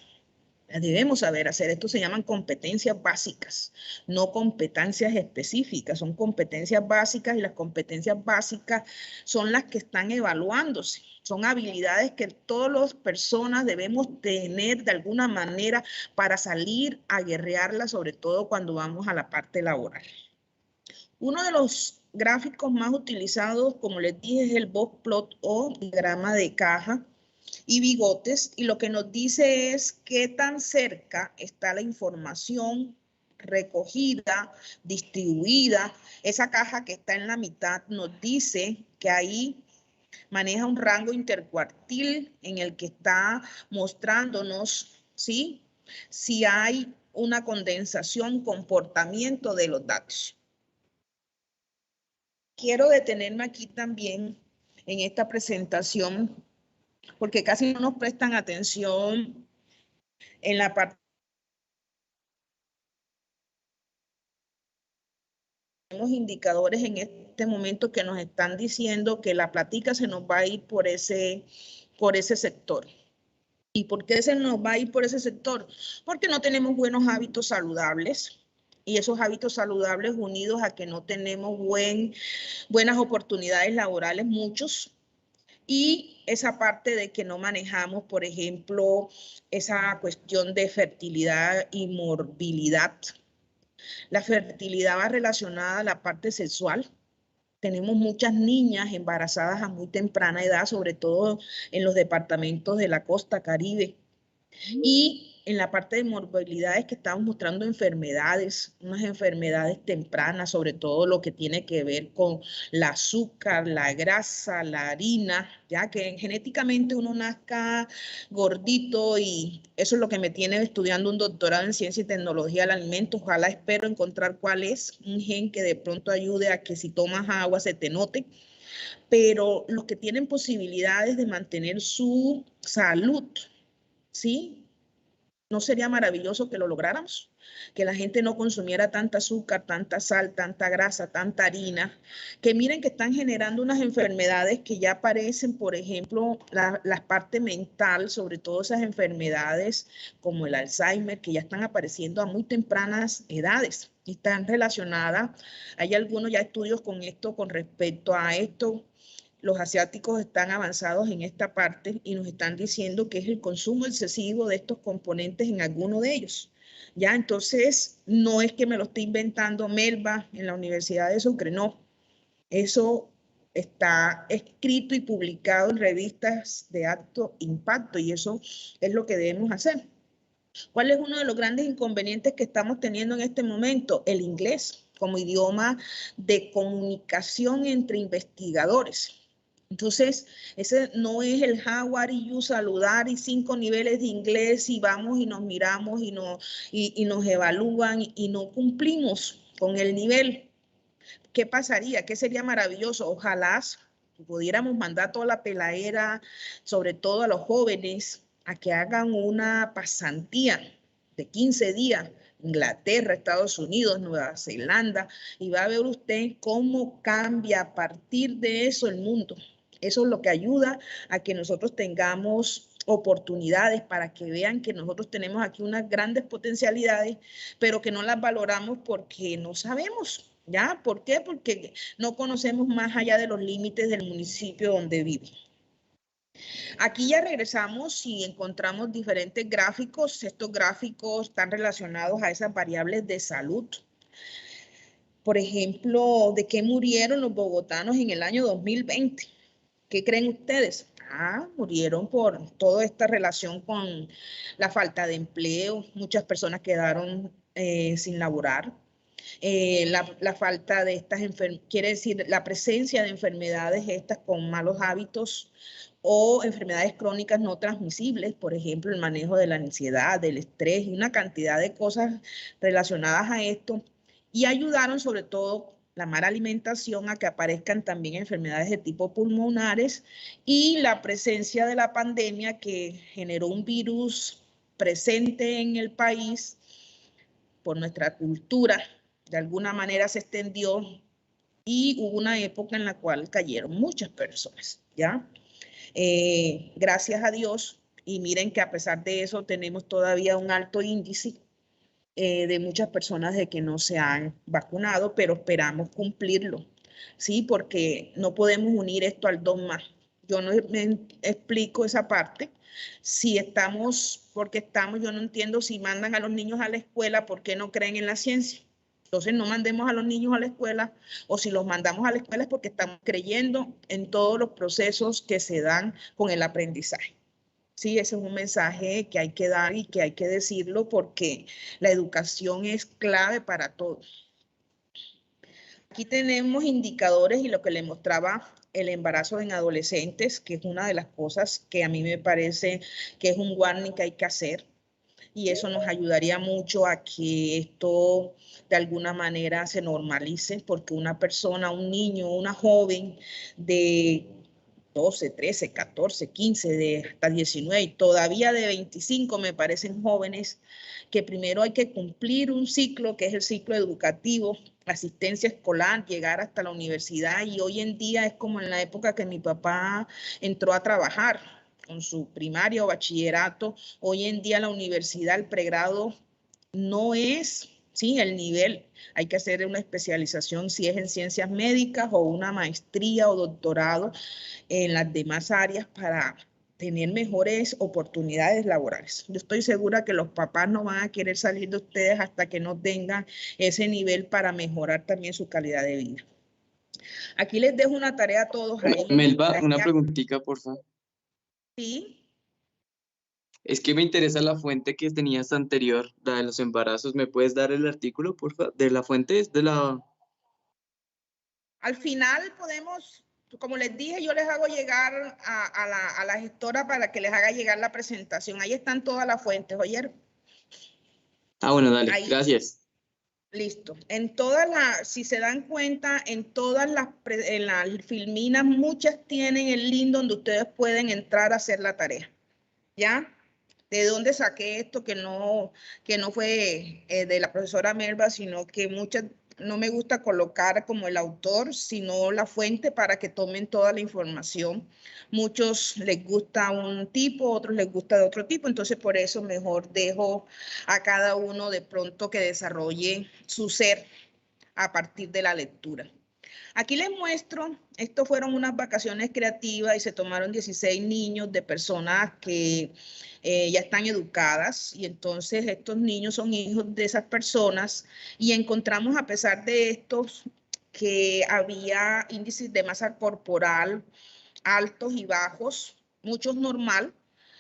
Las debemos saber hacer. Esto se llaman competencias básicas, no competencias específicas, son competencias básicas, y las competencias básicas son las que están evaluándose. Son habilidades que todas las personas debemos tener de alguna manera para salir a guerrearlas, sobre todo cuando vamos a la parte laboral. Uno de los gráficos más utilizados, como les dije, es el box plot o diagrama de caja y bigotes, y lo que nos dice es qué tan cerca está la información recogida, distribuida. Esa caja que está en la mitad nos dice que ahí maneja un rango intercuartil en el que está mostrándonos, ¿sí?, si hay una condensación, comportamiento de los datos. Quiero detenerme aquí también en esta presentación, porque casi no nos prestan atención en la parte. Tenemos indicadores en este momento que nos están diciendo que la plática se nos va a ir por ese sector. ¿Y por qué se nos va a ir por ese sector? Porque no tenemos buenos hábitos saludables, y esos hábitos saludables unidos a que no tenemos buenas oportunidades laborales, muchos, y esa parte de que no manejamos, por ejemplo, esa cuestión de fertilidad y morbilidad. La fertilidad va relacionada a la parte sexual. Tenemos muchas niñas embarazadas a muy temprana edad, sobre todo en los departamentos de la costa Caribe. Y en la parte de morbilidades que estamos mostrando enfermedades, unas enfermedades tempranas, sobre todo lo que tiene que ver con el azúcar, la grasa, la harina, ya que genéticamente uno nazca gordito, y eso es lo que me tiene estudiando un doctorado en ciencia y tecnología del alimento. Ojalá espero encontrar cuál es un gen que de pronto ayude a que si tomas agua se te note. Pero los que tienen posibilidades de mantener su salud, ¿sí? ¿No sería maravilloso que lo lográramos? Que la gente no consumiera tanta azúcar, tanta sal, tanta grasa, tanta harina, que miren que están generando unas enfermedades que ya aparecen, por ejemplo, la parte mental, sobre todo esas enfermedades como el Alzheimer, que ya están apareciendo a muy tempranas edades y están relacionadas. Hay algunos ya estudios con esto, con respecto a esto. Los asiáticos están avanzados en esta parte y nos están diciendo que es el consumo excesivo de estos componentes en alguno de ellos. Ya, entonces, no es que me lo esté inventando Melba en la Universidad de Sucre, no. Eso está escrito y publicado en revistas de alto impacto, y eso es lo que debemos hacer. ¿Cuál es uno de los grandes inconvenientes que estamos teniendo en este momento? El inglés como idioma de comunicación entre investigadores. Entonces, ese no es el how are you, saludar y 5 niveles de inglés, y vamos y nos miramos y nos evalúan y no cumplimos con el nivel. ¿Qué pasaría? ¿Qué sería maravilloso? Ojalá pudiéramos mandar toda la peladera, sobre todo a los jóvenes, a que hagan una pasantía de 15 días. Inglaterra, Estados Unidos, Nueva Zelanda, y va a ver usted cómo cambia a partir de eso el mundo. Eso es lo que ayuda a que nosotros tengamos oportunidades, para que vean que nosotros tenemos aquí unas grandes potencialidades, pero que no las valoramos porque no sabemos. ¿Ya? ¿Por qué? Porque no conocemos más allá de los límites del municipio donde vive. Aquí ya regresamos y encontramos diferentes gráficos. Estos gráficos están relacionados a esas variables de salud. Por ejemplo, ¿de qué murieron los bogotanos en el año 2020? ¿Qué creen ustedes? Murieron por toda esta relación con la falta de empleo. Muchas personas quedaron sin laborar. La falta de estas enfermedades, quiere decir la presencia de enfermedades estas con malos hábitos o enfermedades crónicas no transmisibles, por ejemplo, el manejo de la ansiedad, del estrés y una cantidad de cosas relacionadas a esto. Y ayudaron sobre todo la mala alimentación a que aparezcan también enfermedades de tipo pulmonares y la presencia de la pandemia que generó un virus presente en el país por nuestra cultura. De alguna manera se extendió y hubo una época en la cual cayeron muchas personas, ¿ya? Gracias a Dios, y miren que a pesar de eso tenemos todavía un alto índice de muchas personas de que no se han vacunado, pero esperamos cumplirlo, ¿sí? Porque no podemos unir esto al dogma. Yo no me explico esa parte. Si estamos, porque estamos, yo no entiendo si mandan a los niños a la escuela, ¿por qué no creen en la ciencia? Entonces no mandemos a los niños a la escuela, o si los mandamos a la escuela es porque estamos creyendo en todos los procesos que se dan con el aprendizaje. Sí, ese es un mensaje que hay que dar y que hay que decirlo porque la educación es clave para todos. Aquí tenemos indicadores y lo que le mostraba el embarazo en adolescentes, que es una de las cosas que a mí me parece que es un warning que hay que hacer. Y eso nos ayudaría mucho a que esto de alguna manera se normalice, porque una persona, un niño, una joven de 12, 13, 14, 15, de hasta 19 y todavía de 25 me parecen jóvenes, que primero hay que cumplir un ciclo que es el ciclo educativo, asistencia escolar, llegar hasta la universidad, y hoy en día es como en la época que mi papá entró a trabajar con su primaria o bachillerato. Hoy en día la universidad, el pregrado no es, sí, el nivel, hay que hacer una especialización si es en ciencias médicas o una maestría o doctorado en las demás áreas para tener mejores oportunidades laborales. Yo estoy segura que los papás no van a querer salir de ustedes hasta que no tengan ese nivel para mejorar también su calidad de vida. Aquí les dejo una tarea a todos ahí. Melba, una preguntita, por favor. Sí. Es que me interesa la fuente que tenías anterior, la de los embarazos. ¿Me puedes dar el artículo, por favor? De la fuente, es de la... Al final podemos, como les dije, yo les hago llegar a la gestora para que les haga llegar la presentación. Ahí están todas las fuentes, ¿oyeron? Ah, bueno, dale, Ahí. gracias. Listo. En todas las, si se dan cuenta, en todas las filminas, muchas tienen el link donde ustedes pueden entrar a hacer la tarea. ¿Ya? ¿De dónde saqué esto? Que no fue de la profesora Melba, sino que muchas, no me gusta colocar como el autor, sino la fuente para que tomen toda la información. Muchos les gusta un tipo, otros les gusta de otro tipo, entonces por eso mejor dejo a cada uno de pronto que desarrolle su ser a partir de la lectura. Aquí les muestro, estos fueron unas vacaciones creativas y se tomaron 16 niños de personas que ya están educadas, y entonces estos niños son hijos de esas personas, y encontramos a pesar de estos que había índices de masa corporal altos y bajos, muchos normal,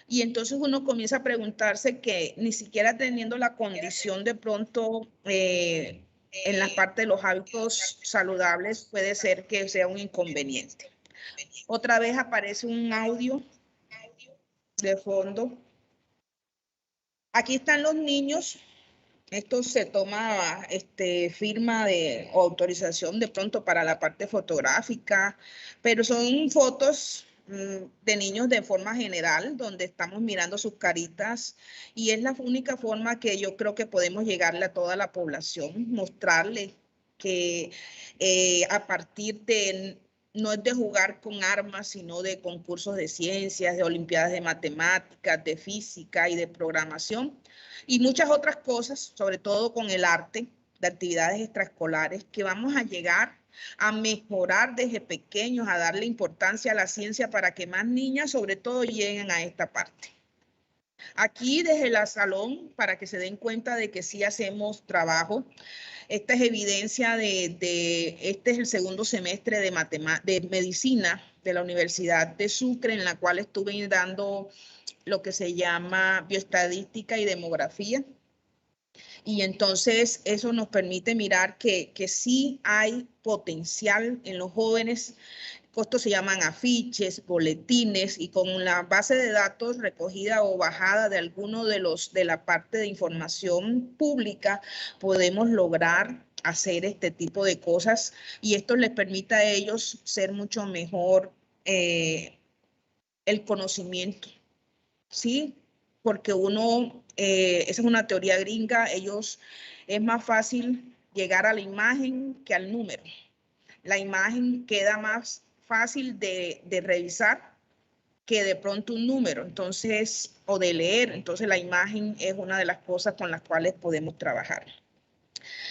y entonces uno comienza a preguntarse que ni siquiera teniendo la condición de pronto en la parte de los hábitos saludables puede ser que sea un inconveniente. Otra vez aparece un audio de fondo. Aquí están los niños. Esto se toma firma o autorización de pronto para la parte fotográfica, pero son fotos de niños de forma general, donde estamos mirando sus caritas, y es la única forma que yo creo que podemos llegarle a toda la población, mostrarle que a partir de, no es de jugar con armas, sino de concursos de ciencias, de olimpiadas de matemáticas, de física y de programación, y muchas otras cosas, sobre todo con el arte, de actividades extraescolares, que vamos a llegar a mejorar desde pequeños, a darle importancia a la ciencia para que más niñas, sobre todo, lleguen a esta parte. Aquí desde el salón, para que se den cuenta de que sí hacemos trabajo. Esta es evidencia este es el segundo semestre de medicina de la Universidad de Sucre, en la cual estuve dando lo que se llama bioestadística y demografía. Y entonces eso nos permite mirar que sí hay potencial en los jóvenes. Estos se llaman afiches, boletines, y con la base de datos recogida o bajada de alguno de la parte de información pública, podemos lograr hacer este tipo de cosas, y esto les permite a ellos ser mucho mejor el conocimiento, ¿sí? Porque esa es una teoría gringa, es más fácil llegar a la imagen que al número. La imagen queda más fácil de revisar que de pronto un número, entonces, o de leer. Entonces la imagen es una de las cosas con las cuales podemos trabajar.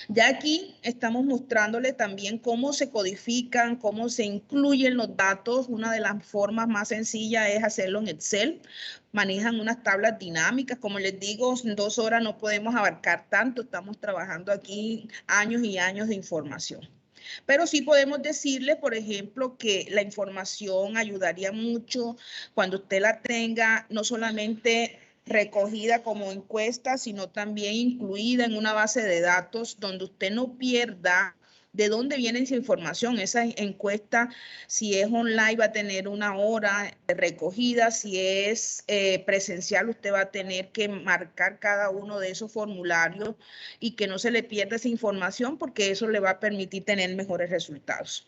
Ya aquí estamos mostrándole también cómo se codifican, cómo se incluyen los datos. Una de las formas más sencillas es hacerlo en Excel. Manejan unas tablas dinámicas. Como les digo, en 2 horas no podemos abarcar tanto. Estamos trabajando aquí años y años de información. Pero sí podemos decirle, por ejemplo, que la información ayudaría mucho cuando usted la tenga, no solamente recogida como encuesta, sino también incluida en una base de datos donde usted no pierda de dónde viene esa información. Esa encuesta, si es online, va a tener 1 hora de recogida. Si es presencial, usted va a tener que marcar cada uno de esos formularios y que no se le pierda esa información, porque eso le va a permitir tener mejores resultados.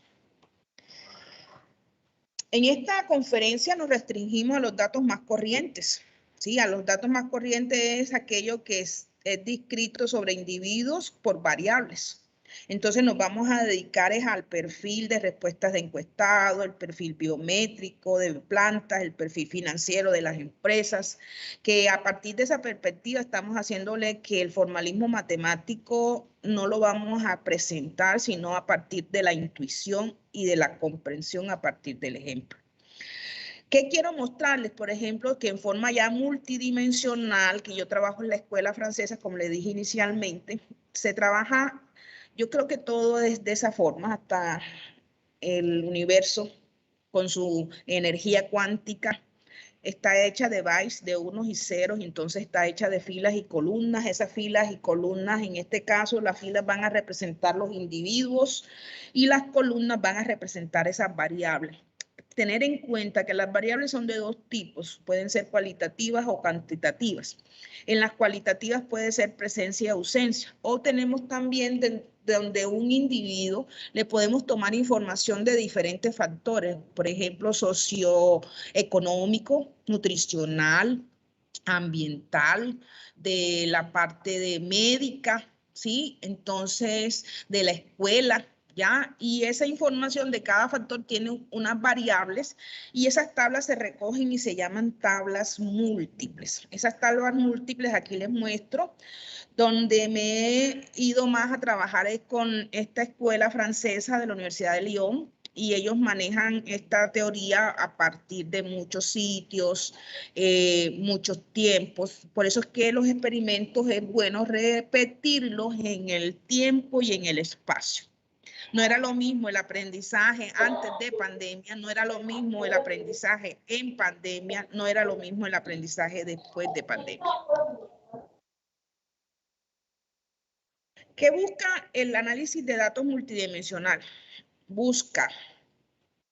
En esta conferencia nos restringimos a los datos más corrientes. Sí, a los datos más corrientes es aquello que es descrito sobre individuos por variables. Entonces nos vamos a dedicar al perfil de respuestas de encuestado, el perfil biométrico de plantas, el perfil financiero de las empresas, que a partir de esa perspectiva estamos haciéndole que el formalismo matemático no lo vamos a presentar, sino a partir de la intuición y de la comprensión a partir del ejemplo. ¿Qué quiero mostrarles? Por ejemplo, que en forma ya multidimensional, que yo trabajo en la escuela francesa, como le dije inicialmente, se trabaja, yo creo que todo es de esa forma, hasta el universo con su energía cuántica. Está hecha de bytes, de unos y ceros, y entonces está hecha de filas y columnas. Esas filas y columnas, en este caso, las filas van a representar los individuos y las columnas van a representar esas variables. Tener en cuenta que las variables son de 2 tipos, pueden ser cualitativas o cuantitativas. En las cualitativas puede ser presencia y ausencia, o tenemos también donde un individuo le podemos tomar información de diferentes factores, por ejemplo, socioeconómico, nutricional, ambiental, de la parte de médica, ¿sí? Entonces, de la escuela, ¿ya? Y esa información de cada factor tiene unas variables, y esas tablas se recogen y se llaman tablas múltiples. Esas tablas múltiples aquí les muestro. Donde me he ido más a trabajar es con esta escuela francesa de la Universidad de Lyon, y ellos manejan esta teoría a partir de muchos sitios, muchos tiempos. Por eso es que los experimentos es bueno repetirlos en el tiempo y en el espacio. No era lo mismo el aprendizaje antes de pandemia, no era lo mismo el aprendizaje en pandemia, no era lo mismo el aprendizaje después de pandemia. ¿Qué busca el análisis de datos multidimensional? Busca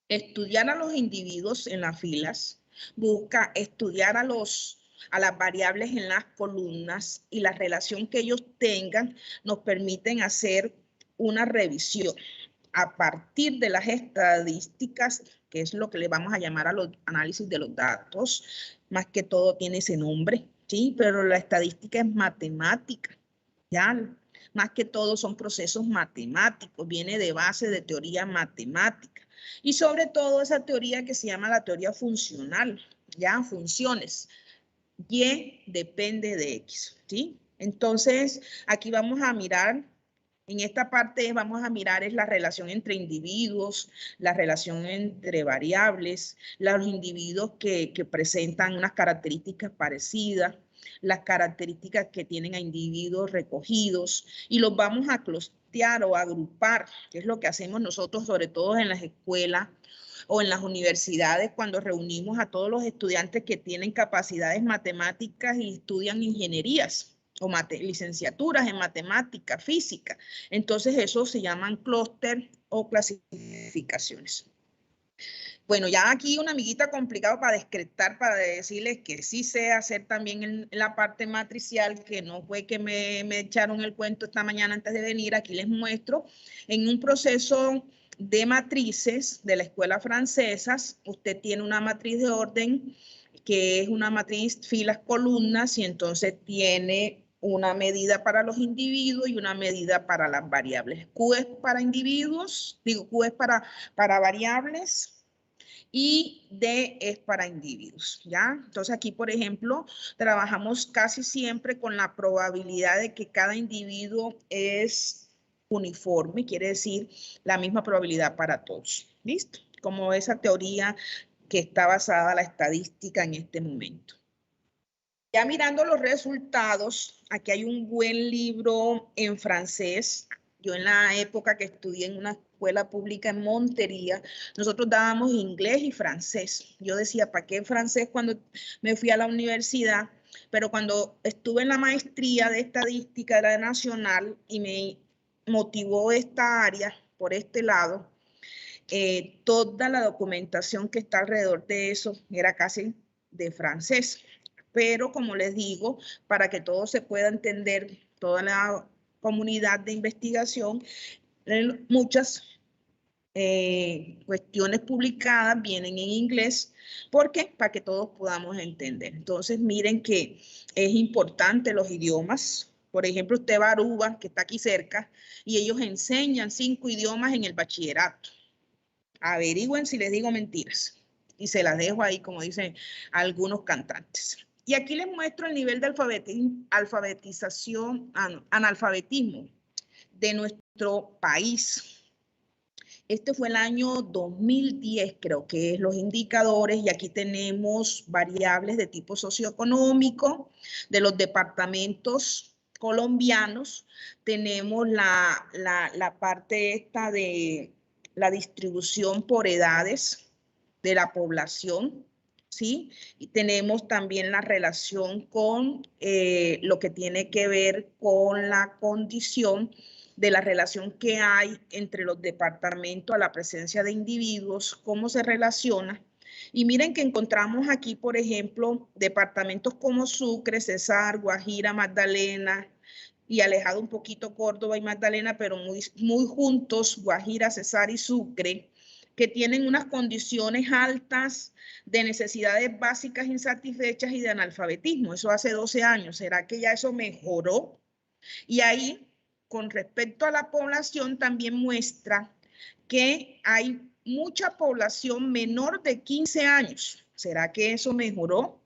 estudiar a los individuos en las filas, busca estudiar a las variables en las columnas, y la relación que ellos tengan nos permiten hacer una revisión a partir de las estadísticas, que es lo que le vamos a llamar a los análisis de los datos. Más que todo tiene ese nombre, ¿sí? Pero la estadística es matemática, ¿ya? Más que todo son procesos matemáticos, viene de base de teoría matemática. Y sobre todo esa teoría que se llama la teoría funcional, ¿ya? Funciones. Y depende de X, ¿sí? Entonces, aquí vamos a mirar En esta parte vamos a mirar es la relación entre individuos, la relación entre variables, los individuos que presentan unas características parecidas, las características que tienen a individuos recogidos, y los vamos a clustear o agrupar, que es lo que hacemos nosotros, sobre todo en las escuelas o en las universidades, cuando reunimos a todos los estudiantes que tienen capacidades matemáticas y estudian ingenierías o licenciaturas en matemática, física. Entonces, eso se llaman clúster o clasificaciones. Bueno, ya aquí una amiguita complicado para descretar, para decirles que sí sé hacer también en la parte matricial, que no fue que me echaron el cuento esta mañana antes de venir. Aquí les muestro en un proceso de matrices de la escuela francesas. Usted tiene una matriz de orden que es una matriz filas, columnas, y entonces tiene una medida para los individuos y una medida para las variables. Q es para individuos, digo, Q es para variables, y D es para individuos, ¿ya? Entonces aquí, por ejemplo, trabajamos casi siempre con la probabilidad de que cada individuo es uniforme, quiere decir la misma probabilidad para todos, ¿listo? Como esa teoría que está basada en la estadística en este momento. Ya mirando los resultados, aquí hay un buen libro en francés. Yo en la época que estudié en una escuela pública en Montería, nosotros dábamos inglés y francés. Yo decía, ¿para qué francés cuando me fui a la universidad? Pero cuando estuve en la maestría de estadística de la nacional y me motivó esta área por este lado, toda la documentación que está alrededor de eso era casi de francés. Pero como les digo, para que todo se pueda entender, toda la comunidad de investigación, muchas cuestiones publicadas vienen en inglés. ¿Por qué? Para que todos podamos entender. Entonces, miren que es importante los idiomas. Por ejemplo, usted va a Aruba, que está aquí cerca, y ellos enseñan 5 idiomas en el bachillerato. Averigüen si les digo mentiras. Y se las dejo ahí, como dicen algunos cantantes. Y aquí les muestro el nivel de analfabetismo de nuestro país. Este fue el año 2010, creo que es los indicadores, y aquí tenemos variables de tipo socioeconómico de los departamentos colombianos. Tenemos la parte esta de la distribución por edades de la población, ¿sí? Y tenemos también la relación con lo que tiene que ver con la condición de la relación que hay entre los departamentos a la presencia de individuos, cómo se relaciona. Y miren que encontramos aquí, por ejemplo, departamentos como Sucre, Cesar, Guajira, Magdalena, y alejado un poquito Córdoba y Magdalena, pero muy juntos, Guajira, Cesar y Sucre, que tienen unas condiciones altas de necesidades básicas insatisfechas y de analfabetismo. Eso hace 12 años. ¿Será que ya eso mejoró? Y ahí, con respecto a la población, también muestra que hay mucha población menor de 15 años. ¿Será que eso mejoró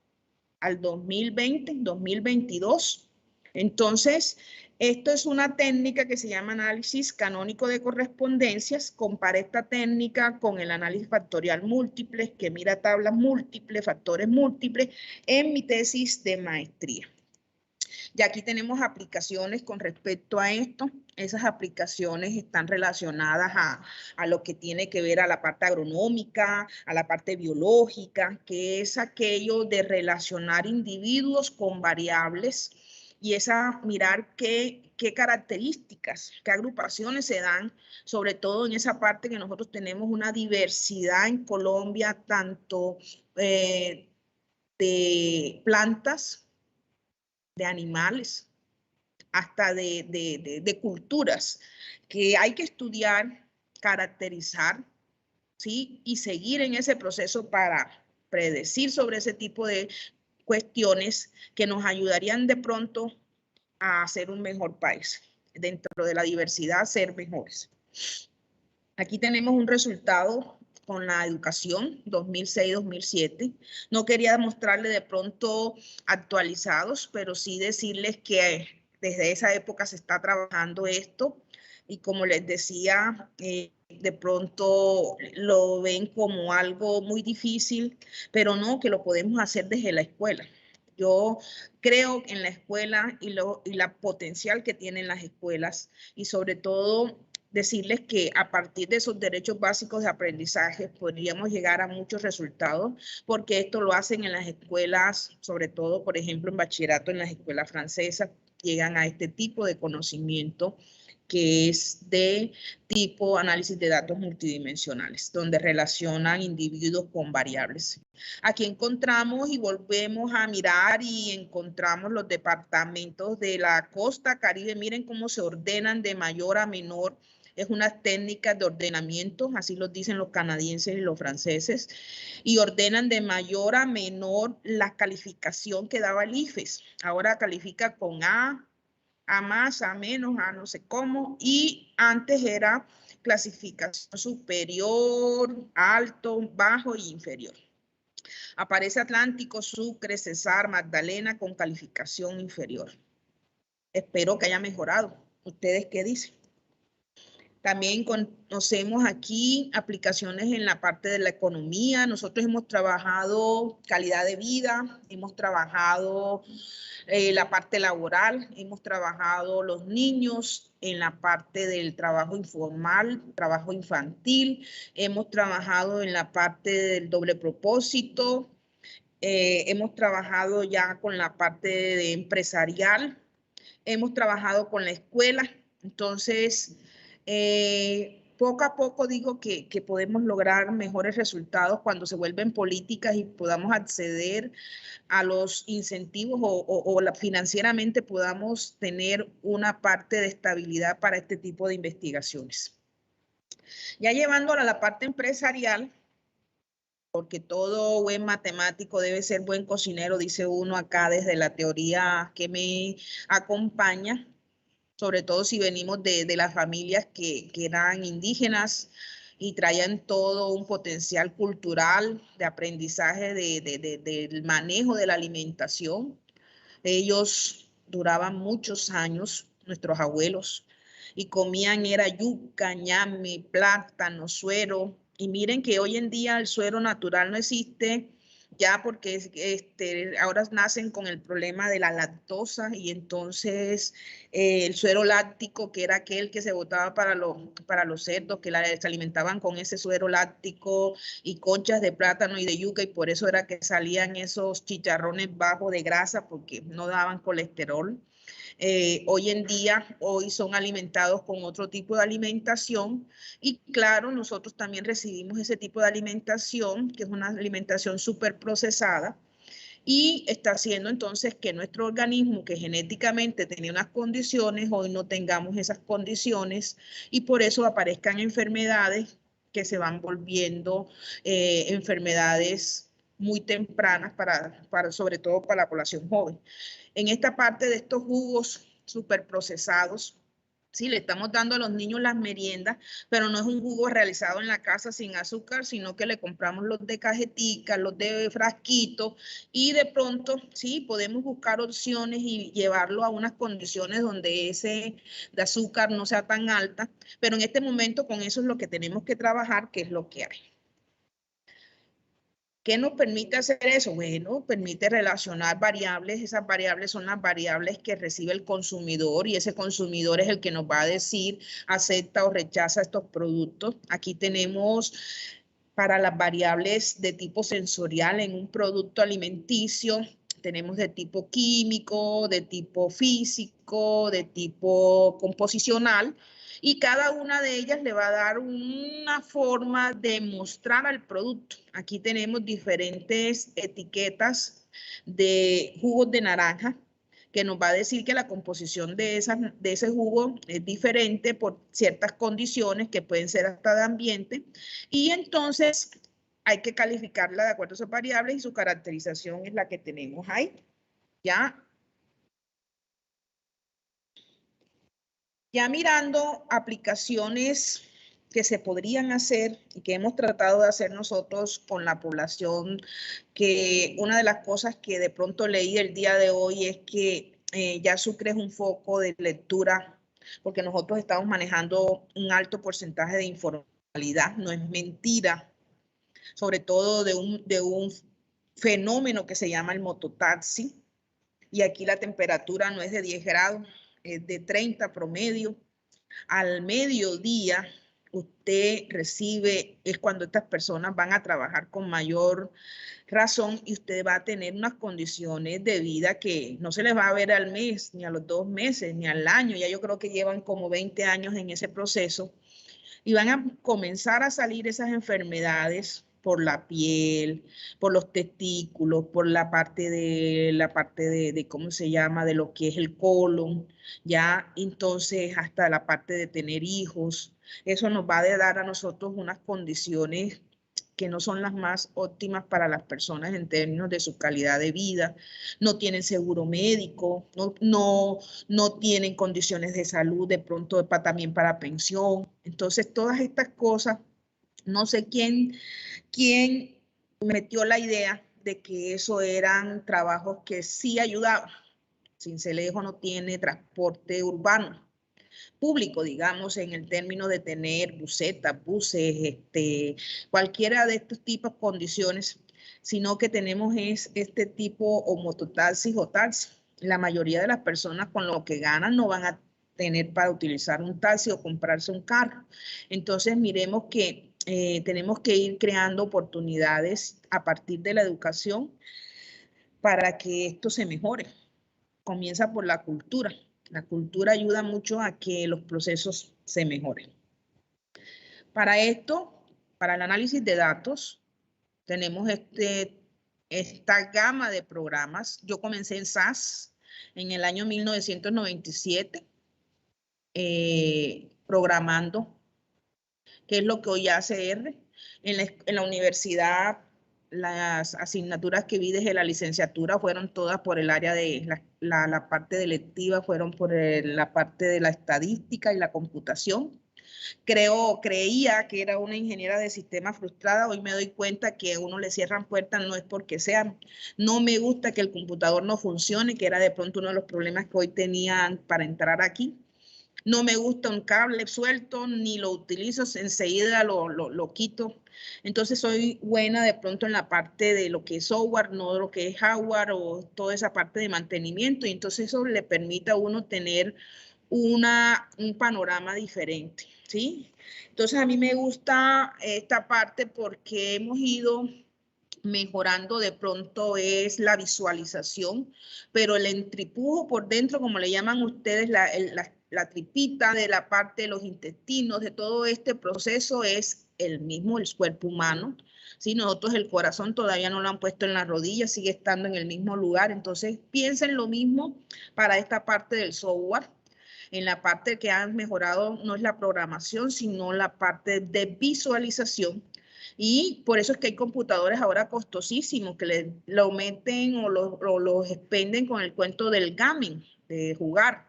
al 2020, 2022? Entonces, esto es una técnica que se llama análisis canónico de correspondencias. Compara esta técnica con el análisis factorial múltiple, que mira tablas múltiples, factores múltiples, en mi tesis de maestría. Y aquí tenemos aplicaciones con respecto a esto. Esas aplicaciones están relacionadas a lo que tiene que ver a la parte agronómica, a la parte biológica, que es aquello de relacionar individuos con variables y esa mirar qué características, qué agrupaciones se dan, sobre todo en esa parte que nosotros tenemos una diversidad en Colombia, tanto de plantas, de animales, hasta de culturas, que hay que estudiar, caracterizar, ¿sí? Y seguir en ese proceso para predecir sobre ese tipo de cuestiones que nos ayudarían de pronto a hacer un mejor país. Dentro de la diversidad, ser mejores. Aquí tenemos un resultado con la educación 2006-2007. No quería mostrarle de pronto actualizados, pero sí decirles que desde esa época se está trabajando esto. y como les decía, de pronto lo ven como algo muy difícil, pero no, que lo podemos hacer desde la escuela. Yo creo en la escuela y la potencial que tienen las escuelas, y sobre todo decirles que a partir de esos derechos básicos de aprendizaje podríamos llegar a muchos resultados, porque esto lo hacen en las escuelas, sobre todo, por ejemplo, en bachillerato, en las escuelas francesas, llegan a este tipo de conocimiento que es de tipo análisis de datos multidimensionales, donde relacionan individuos con variables. Aquí encontramos y volvemos a mirar y encontramos los departamentos de la costa Caribe. Miren cómo se ordenan de mayor a menor. Es una técnica de ordenamiento, así lo dicen los canadienses y los franceses, y ordenan de mayor a menor la calificación que daba el IFES. Ahora califica con A más, A menos, A no sé cómo, y antes era clasificación superior, alto, bajo y inferior. Aparece Atlántico, Sucre, Cesar, Magdalena con calificación inferior. Espero que haya mejorado. ¿Ustedes qué dicen? También conocemos aquí aplicaciones en la parte de la economía. Nosotros hemos trabajado calidad de vida, hemos trabajado la parte laboral, hemos trabajado los niños en la parte del trabajo informal, trabajo infantil, hemos trabajado en la parte del doble propósito, hemos trabajado ya con la parte de empresarial, hemos trabajado con la escuela. Entonces, poco a poco digo que podemos lograr mejores resultados cuando se vuelven políticas y podamos acceder a los incentivos o financieramente podamos tener una parte de estabilidad para este tipo de investigaciones. Ya llevándola a la parte empresarial, porque todo buen matemático debe ser buen cocinero, dice uno acá desde la teoría que me acompaña, sobre todo si venimos de las familias que eran indígenas y traían todo un potencial cultural de aprendizaje del manejo de la alimentación. Ellos duraban muchos años, nuestros abuelos, y comían era yuca, ñame, plátano, suero. Y miren que hoy en día el suero natural no existe ya porque ahora nacen con el problema de la lactosa y entonces el suero láctico, que era aquel que se botaba para los cerdos, que se alimentaban con ese suero láctico y conchas de plátano y de yuca, y por eso era que salían esos chicharrones bajos de grasa porque no daban colesterol. Hoy en día, hoy son alimentados con otro tipo de alimentación y claro, nosotros también recibimos ese tipo de alimentación, que es una alimentación súper procesada y está haciendo entonces que nuestro organismo, que genéticamente tenía unas condiciones, hoy no tengamos esas condiciones y por eso aparezcan enfermedades que se van volviendo enfermedades muy tempranas, sobre todo para la población joven. En esta parte de estos jugos superprocesados, sí, le estamos dando a los niños las meriendas, pero no es un jugo realizado en la casa sin azúcar, sino que le compramos los de cajetica, los de frasquito, y de pronto, sí, podemos buscar opciones y llevarlo a unas condiciones donde ese de azúcar no sea tan alta, pero en este momento con eso es lo que tenemos que trabajar, que es lo que hay. ¿Qué nos permite hacer eso? Bueno, permite relacionar variables. Esas variables son las variables que recibe el consumidor y ese consumidor es el que nos va a decir acepta o rechaza estos productos. Aquí tenemos para las variables de tipo sensorial en un producto alimenticio, tenemos de tipo químico, de tipo físico, de tipo composicional. Y cada una de ellas le va a dar una forma de mostrar al producto. Aquí tenemos diferentes etiquetas de jugos de naranja que nos va a decir que la composición de ese jugo es diferente por ciertas condiciones que pueden ser hasta de ambiente. Y entonces hay que calificarla de acuerdo a esas variables y su caracterización es la que tenemos ahí. Ya mirando aplicaciones que se podrían hacer y que hemos tratado de hacer nosotros con la población, que una de las cosas que de pronto leí el día de hoy es que ya Sucre es un foco de lectura porque nosotros estamos manejando un alto porcentaje de informalidad, no es mentira, sobre todo de un fenómeno que se llama el mototaxi, y aquí la temperatura no es de 10 grados, es de 30 promedio. Al mediodía usted recibe, es cuando estas personas van a trabajar con mayor razón y usted va a tener unas condiciones de vida que no se les va a ver al mes, ni a los 2 meses, ni al año. Ya yo creo que llevan como 20 años en ese proceso y van a comenzar a salir esas enfermedades por la piel, por los testículos, por la parte de ¿cómo se llama? De lo que es el colon, ya entonces hasta la parte de tener hijos. Eso nos va a dar a nosotros unas condiciones que no son las más óptimas para las personas en términos de su calidad de vida. No tienen seguro médico, no tienen condiciones de salud de pronto también para pensión. Entonces, todas estas cosas, no sé quién metió la idea de que eso eran trabajos que sí ayudaban. Sincelejo no tiene transporte urbano público, digamos, en el término de tener busetas, buses, cualquiera de estos tipos de condiciones, sino que tenemos este tipo o mototaxis o taxi. La mayoría de las personas con lo que ganan no van a tener para utilizar un taxi o comprarse un carro. Entonces, miremos que tenemos que ir creando oportunidades a partir de la educación para que esto se mejore. Comienza por la cultura. La cultura ayuda mucho a que los procesos se mejoren. Para esto, para el análisis de datos, tenemos esta gama de programas. Yo comencé en SAS en el año 1997, programando, que es lo que hoy hace R. En la universidad, las asignaturas que vi desde la licenciatura fueron todas por el área de la parte de electiva, fueron por la parte de la estadística y la computación. Creía que era una ingeniera de sistemas frustrada. Hoy me doy cuenta que a uno le cierran puertas, no es porque sean. No me gusta que el computador no funcione, que era de pronto uno de los problemas que hoy tenían para entrar aquí. No me gusta un cable suelto, ni lo utilizo, enseguida lo quito. Entonces soy buena de pronto en la parte de lo que es software, no lo que es hardware o toda esa parte de mantenimiento. Y entonces eso le permite a uno tener un panorama diferente, ¿sí? Entonces a mí me gusta esta parte porque hemos ido mejorando de pronto es la visualización, pero el entripujo por dentro, como le llaman ustedes, la tripita de la parte de los intestinos, de todo este proceso es el mismo, el cuerpo humano. Si nosotros el corazón todavía no lo han puesto en la rodilla, sigue estando en el mismo lugar. Entonces piensen lo mismo para esta parte del software. En la parte que han mejorado no es la programación, sino la parte de visualización. Y por eso es que hay computadores ahora costosísimos que lo meten o los expenden con el cuento del gaming, de jugar.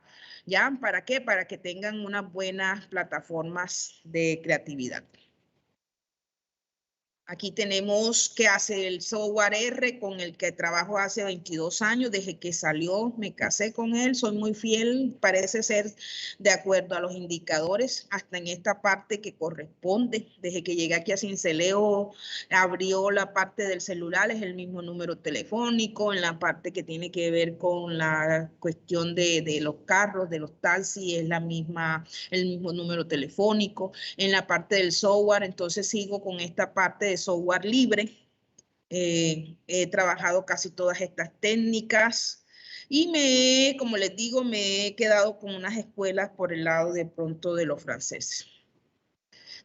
¿Ya? ¿Para qué? Para que tengan unas buenas plataformas de creatividad. Aquí tenemos que hace el software R con el que trabajo hace 22 años, desde que salió, me casé con él, soy muy fiel, parece ser de acuerdo a los indicadores, hasta en esta parte que corresponde. Desde que llegué aquí a Sincelejo, abrió la parte del celular, es el mismo número telefónico, en la parte que tiene que ver con la cuestión de los carros, de los taxis, es el mismo número telefónico. En la parte del software, entonces sigo con esta parte de software libre. He trabajado casi todas estas técnicas y como les digo, me he quedado con unas escuelas por el lado de pronto de los franceses.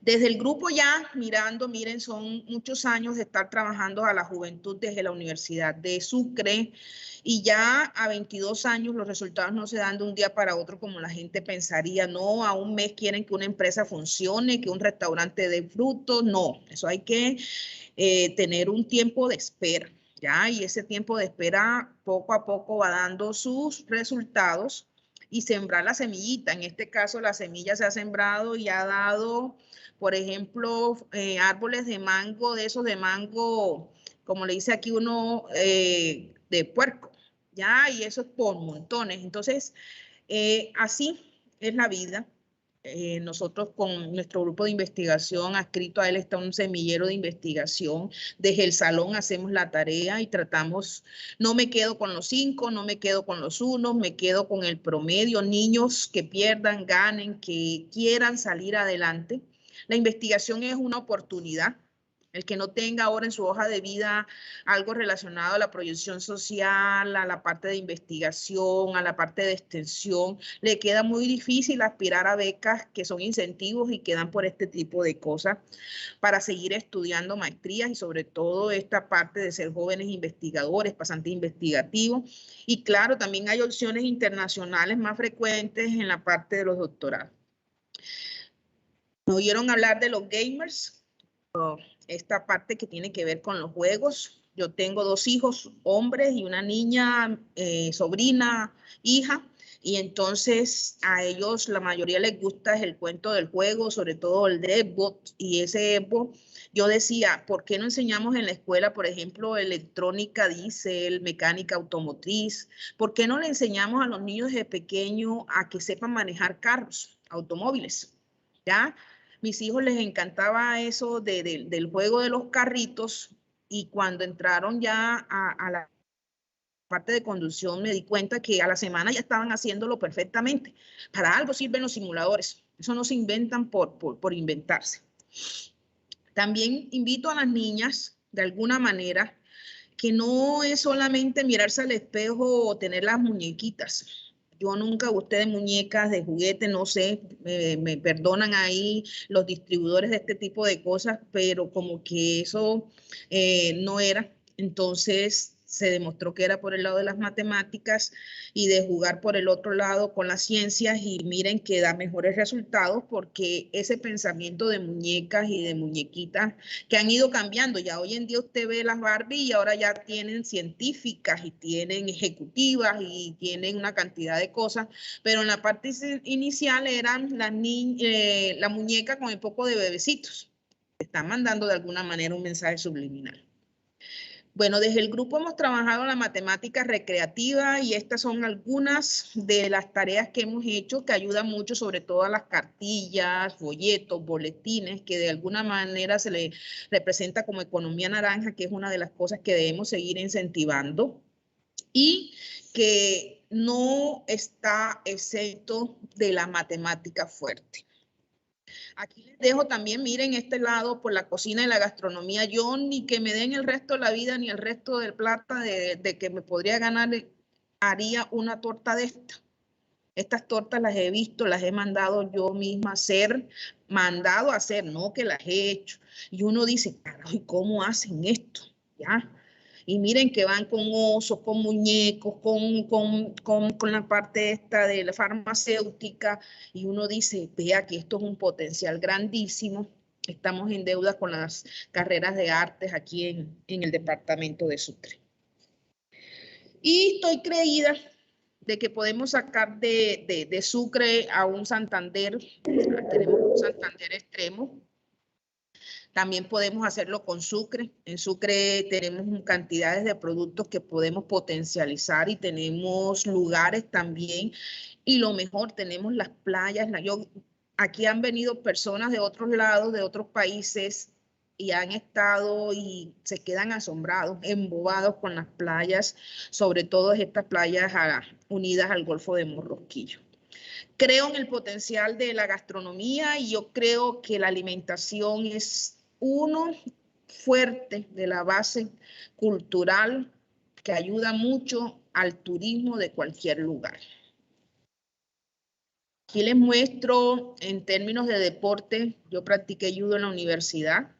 Desde el grupo ya mirando, miren, son muchos años de estar trabajando a la juventud desde la Universidad de Sucre y ya a 22 años los resultados no se dan de un día para otro como la gente pensaría. No, a un mes quieren que una empresa funcione, que un restaurante dé frutos. No, eso hay que tener un tiempo de espera, ¿ya? Y ese tiempo de espera poco a poco va dando sus resultados y sembrar la semillita. En este caso, la semilla se ha sembrado y ha dado, por ejemplo, árboles de mango, de esos de mango, como le dice aquí uno, de puerco, ¿ya? Y eso es por montones. Entonces, así es la vida. Nosotros con nuestro grupo de investigación, adscrito a él está un semillero de investigación. Desde el salón hacemos la tarea y tratamos, no me quedo con los 5, no me quedo con los 1, me quedo con el promedio, niños que pierdan, ganen, que quieran salir adelante. La investigación es una oportunidad. El que no tenga ahora en su hoja de vida algo relacionado a la proyección social, a la parte de investigación, a la parte de extensión, le queda muy difícil aspirar a becas que son incentivos y que dan por este tipo de cosas para seguir estudiando maestrías y sobre todo esta parte de ser jóvenes investigadores, pasantes investigativos. Y claro, también hay opciones internacionales más frecuentes en la parte de los doctorados. ¿Me oyeron hablar de los gamers? Esta parte que tiene que ver con los juegos. Yo tengo 2 hijos, hombres, y una niña, sobrina, hija, y entonces a ellos la mayoría les gusta el cuento del juego, sobre todo el de Xbox, y ese Xbox, yo decía, ¿por qué no enseñamos en la escuela, por ejemplo, electrónica, diésel, mecánica automotriz? ¿Por qué no le enseñamos a los niños desde pequeños a que sepan manejar carros, automóviles? ¿Ya? Mis hijos les encantaba eso del juego de los carritos y cuando entraron ya a la parte de conducción me di cuenta que a la semana ya estaban haciéndolo perfectamente. Para algo sirven los simuladores. Eso no se inventan por inventarse. También invito a las niñas, de alguna manera, que no es solamente mirarse al espejo o tener las muñequitas. Yo nunca gusté de muñecas, de juguetes, no sé, me perdonan ahí los distribuidores de este tipo de cosas, pero como que eso no era. Entonces se demostró que era por el lado de las matemáticas y de jugar por el otro lado con las ciencias y miren que da mejores resultados porque ese pensamiento de muñecas y de muñequitas que han ido cambiando. Ya hoy en día usted ve las Barbie y ahora ya tienen científicas y tienen ejecutivas y tienen una cantidad de cosas, pero en la parte inicial eran la muñeca con un poco de bebecitos. Están mandando de alguna manera un mensaje subliminal. Bueno, desde el grupo hemos trabajado la matemática recreativa y estas son algunas de las tareas que hemos hecho que ayudan mucho, sobre todo a las cartillas, folletos, boletines, que de alguna manera se le representa como economía naranja, que es una de las cosas que debemos seguir incentivando y que no está exento de la matemática fuerte. Aquí les dejo también, miren este lado por la cocina y la gastronomía. Yo ni que me den el resto de la vida ni el resto del plata de que me podría ganar, haría una torta de esta. Estas tortas las he visto, las he mandado yo misma a hacer, mandado a hacer, no que las he hecho. Y uno dice, carajo, ¿y cómo hacen esto? ¿Ya? Y miren que van con osos, con muñecos, con la parte esta de la farmacéutica, y uno dice, vea que esto es un potencial grandísimo. Estamos en deuda con las carreras de artes aquí en el departamento de Sucre. Y estoy creída de que podemos sacar de Sucre a un Santander, tenemos un Santander extremo. También podemos hacerlo con Sucre. En Sucre tenemos cantidades de productos que podemos potencializar y tenemos lugares también. Y lo mejor, tenemos las playas. Aquí han venido personas de otros lados, de otros países, y han estado y se quedan asombrados, embobados con las playas, sobre todo estas playas unidas al Golfo de Morrosquillo. Creo en el potencial de la gastronomía y yo creo que la alimentación es uno fuerte de la base cultural que ayuda mucho al turismo de cualquier lugar. Aquí les muestro en términos de deporte, yo practiqué judo en la universidad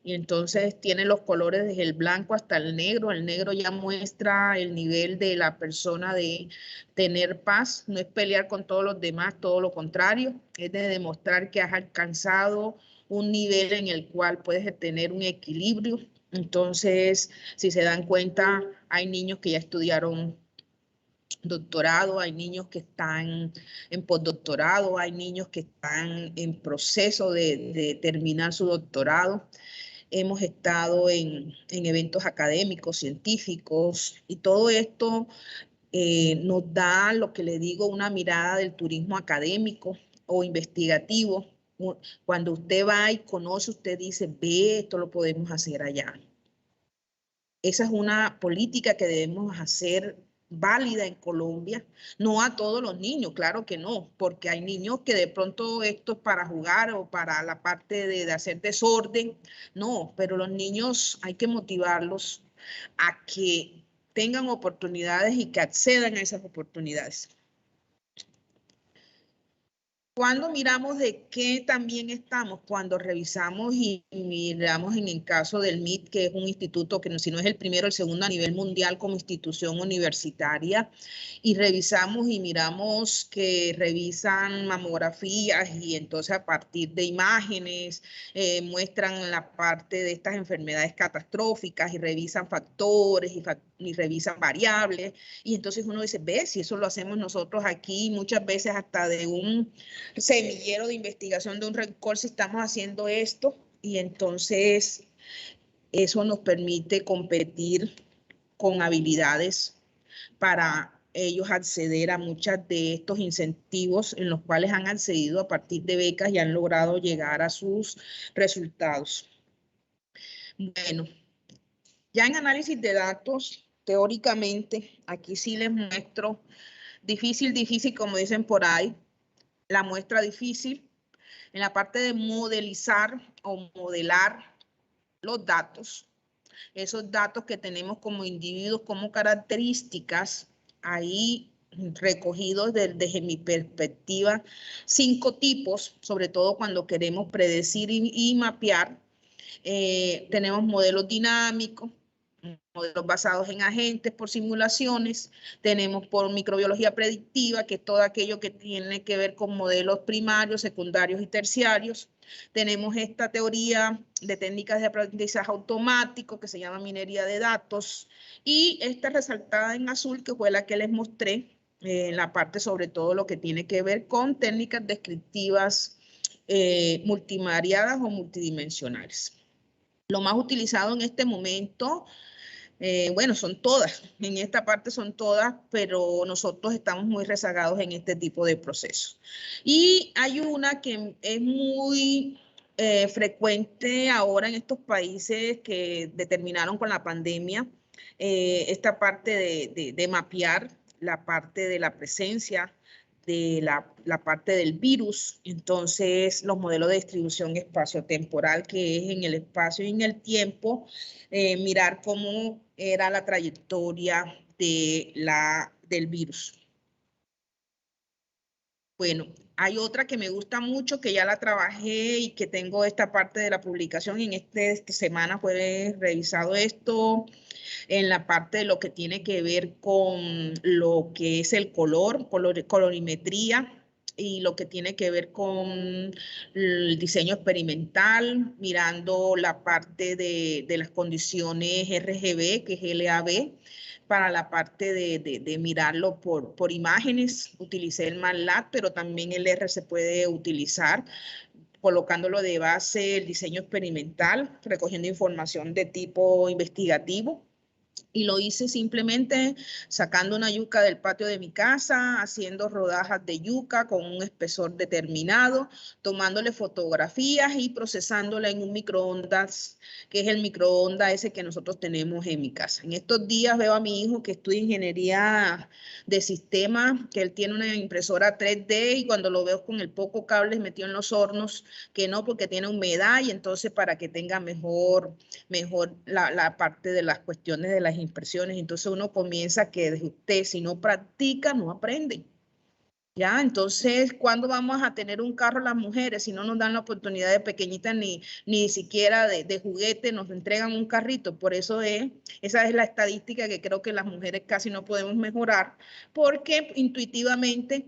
y entonces tiene los colores desde el blanco hasta el negro ya muestra el nivel de la persona de tener paz, no es pelear con todos los demás, todo lo contrario, es de demostrar que has alcanzado un nivel en el cual puedes tener un equilibrio. Entonces, si se dan cuenta, hay niños que ya estudiaron doctorado, hay niños que están en postdoctorado, hay niños que están en proceso de terminar su doctorado. Hemos estado en eventos académicos, científicos, y todo esto nos da, lo que le digo, una mirada del turismo académico o investigativo. Cuando usted va y conoce, usted dice, ve, esto lo podemos hacer allá. Esa es una política que debemos hacer válida en Colombia, no a todos los niños, claro que no, porque hay niños que de pronto esto es para jugar o para la parte de hacer desorden, no, pero los niños hay que motivarlos a que tengan oportunidades y que accedan a esas oportunidades. Cuando miramos de qué también estamos, cuando revisamos y miramos en el caso del MIT, que es un instituto que si no es el primero, el segundo a nivel mundial como institución universitaria, y revisamos y miramos que revisan mamografías y entonces a partir de imágenes muestran la parte de estas enfermedades catastróficas y revisan factores y revisan variables, y entonces uno dice, ve, si eso lo hacemos nosotros aquí, muchas veces hasta de un semillero de investigación de un récord, si estamos haciendo esto, y entonces eso nos permite competir con habilidades para ellos acceder a muchos de estos incentivos en los cuales han accedido a partir de becas y han logrado llegar a sus resultados. Bueno, ya en análisis de datos, teóricamente, aquí sí les muestro, difícil, como dicen por ahí, la muestra difícil, en la parte de modelizar o modelar los datos, esos datos que tenemos como individuos, como características, ahí recogidos desde mi perspectiva, 5 tipos, sobre todo cuando queremos predecir y mapear. Tenemos modelos dinámicos, modelos basados en agentes por simulaciones, tenemos por microbiología predictiva, que es todo aquello que tiene que ver con modelos primarios, secundarios y terciarios. Tenemos esta teoría de técnicas de aprendizaje automático que se llama minería de datos, y esta resaltada en azul que fue la que les mostré en la parte sobre todo lo que tiene que ver con técnicas descriptivas multivariadas o multidimensionales. Lo más utilizado en este momento, bueno, son todas, en esta parte son todas, pero nosotros estamos muy rezagados en este tipo de procesos. Y hay una que es muy frecuente ahora en estos países que determinaron con la pandemia, esta parte de mapear la parte de la presencia de la parte del virus. Entonces, los modelos de distribución espaciotemporal, que es en el espacio y en el tiempo, mirar cómo era la trayectoria del virus. Bueno, hay otra que me gusta mucho, que ya la trabajé y que tengo esta parte de la publicación. En esta semana fue revisado esto, en la parte de lo que tiene que ver con lo que es el colorimetría, y lo que tiene que ver con el diseño experimental, mirando la parte de las condiciones RGB, que es LAB, para la parte de mirarlo por imágenes. Utilicé el MATLAB, pero también el R se puede utilizar, colocándolo de base el diseño experimental, recogiendo información de tipo investigativo. Y lo hice simplemente sacando una yuca del patio de mi casa, haciendo rodajas de yuca con un espesor determinado, tomándole fotografías y procesándola en un microondas, que es el microondas ese que nosotros tenemos en mi casa. En estos días veo a mi hijo que estudia ingeniería de sistemas, que él tiene una impresora 3D, y cuando lo veo con el poco cables metido en los hornos, que no, porque tiene humedad, y entonces para que tenga mejor la parte de las cuestiones de las impresiones. Entonces uno comienza que usted, si no practica, no aprende. ¿Ya? Entonces, ¿cuándo vamos a tener un carro las mujeres? Si no nos dan la oportunidad de pequeñitas, ni siquiera de juguete, nos entregan un carrito. Por eso esa es la estadística que creo que las mujeres casi no podemos mejorar, porque intuitivamente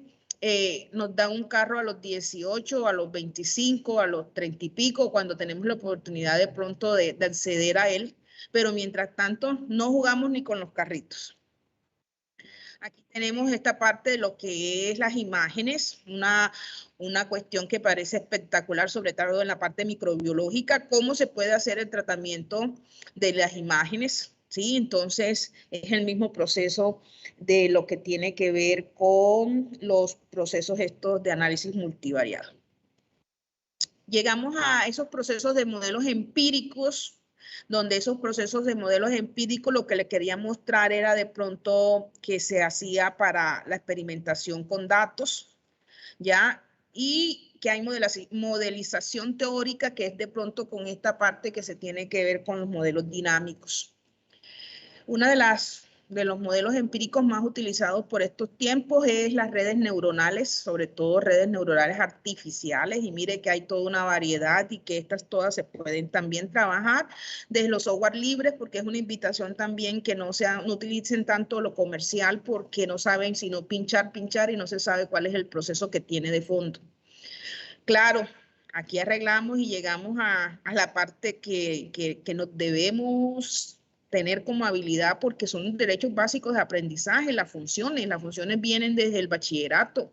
nos dan un carro a los 18, a los 25, a los 30 y pico, cuando tenemos la oportunidad de pronto de acceder a él, pero mientras tanto no jugamos ni con los carritos. Aquí tenemos esta parte de lo que es las imágenes, una cuestión que parece espectacular, sobre todo en la parte microbiológica, cómo se puede hacer el tratamiento de las imágenes. ¿sí? Entonces, es el mismo proceso de lo que tiene que ver con los procesos estos de análisis multivariado. Llegamos a esos procesos de modelos empíricos, donde esos procesos de modelos empíricos lo que le quería mostrar era de pronto que se hacía para la experimentación con datos, ¿ya? Y que hay modelización teórica, que es de pronto con esta parte que se tiene que ver con los modelos dinámicos. Una de los modelos empíricos más utilizados por estos tiempos es las redes neuronales, sobre todo redes neuronales artificiales, y mire que hay toda una variedad y que estas todas se pueden también trabajar desde los software libres, porque es una invitación también que no utilicen tanto lo comercial porque no saben sino pinchar y no se sabe cuál es el proceso que tiene de fondo. Claro, aquí arreglamos y llegamos a la parte que nos debemos tener como habilidad, porque son derechos básicos de aprendizaje. Las funciones vienen desde el bachillerato,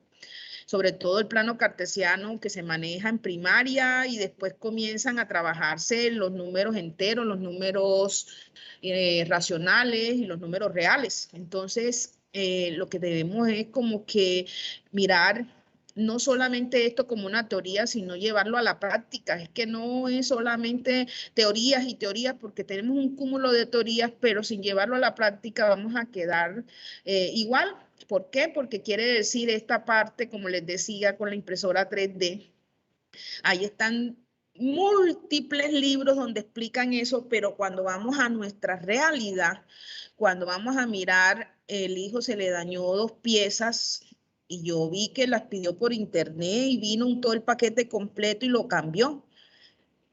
sobre todo el plano cartesiano que se maneja en primaria y después comienzan a trabajarse los números enteros, los números racionales y los números reales. Entonces, lo que debemos es como que mirar no solamente esto como una teoría, sino llevarlo a la práctica. Es que no es solamente teorías y teorías, porque tenemos un cúmulo de teorías, pero sin llevarlo a la práctica vamos a quedar igual. ¿Por qué? Porque quiere decir esta parte, como les decía, con la impresora 3D. Ahí están múltiples libros donde explican eso, pero cuando vamos a nuestra realidad, cuando vamos a mirar, el hijo se le dañó 2 piezas y yo vi que las pidió por internet y vino todo el paquete completo y lo cambió.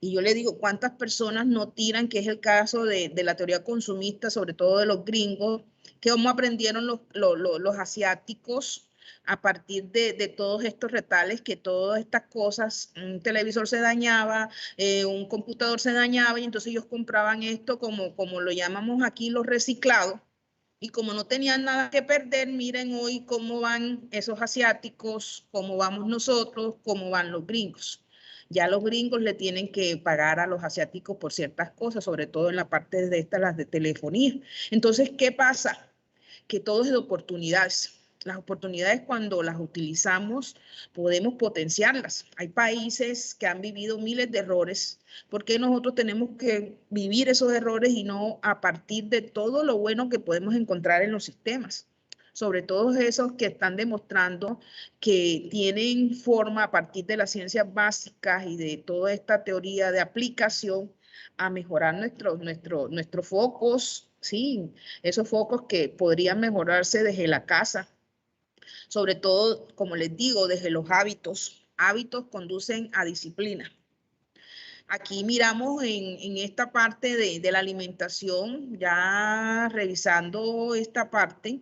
Y yo le digo, ¿cuántas personas no tiran, que es el caso de la teoría consumista, sobre todo de los gringos, que cómo aprendieron los asiáticos a partir de todos estos retales, que todas estas cosas, un televisor se dañaba, un computador se dañaba, y entonces ellos compraban esto como lo llamamos aquí los reciclados, y como no tenían nada que perder, miren hoy cómo van esos asiáticos, cómo vamos nosotros, cómo van los gringos. Ya los gringos le tienen que pagar a los asiáticos por ciertas cosas, sobre todo en la parte de estas, las de telefonía. Entonces, ¿qué pasa? Que todo es de oportunidades. Las oportunidades, cuando las utilizamos, podemos potenciarlas. Hay países que han vivido miles de errores. ¿Por qué nosotros tenemos que vivir esos errores y no a partir de todo lo bueno que podemos encontrar en los sistemas? Sobre todo esos que están demostrando que tienen forma a partir de las ciencias básicas y de toda esta teoría de aplicación a mejorar nuestros focos, sí, esos focos que podrían mejorarse desde la casa, sobre todo, como les digo, desde los hábitos. Hábitos conducen a disciplina. Aquí miramos en esta parte de la alimentación, ya revisando esta parte,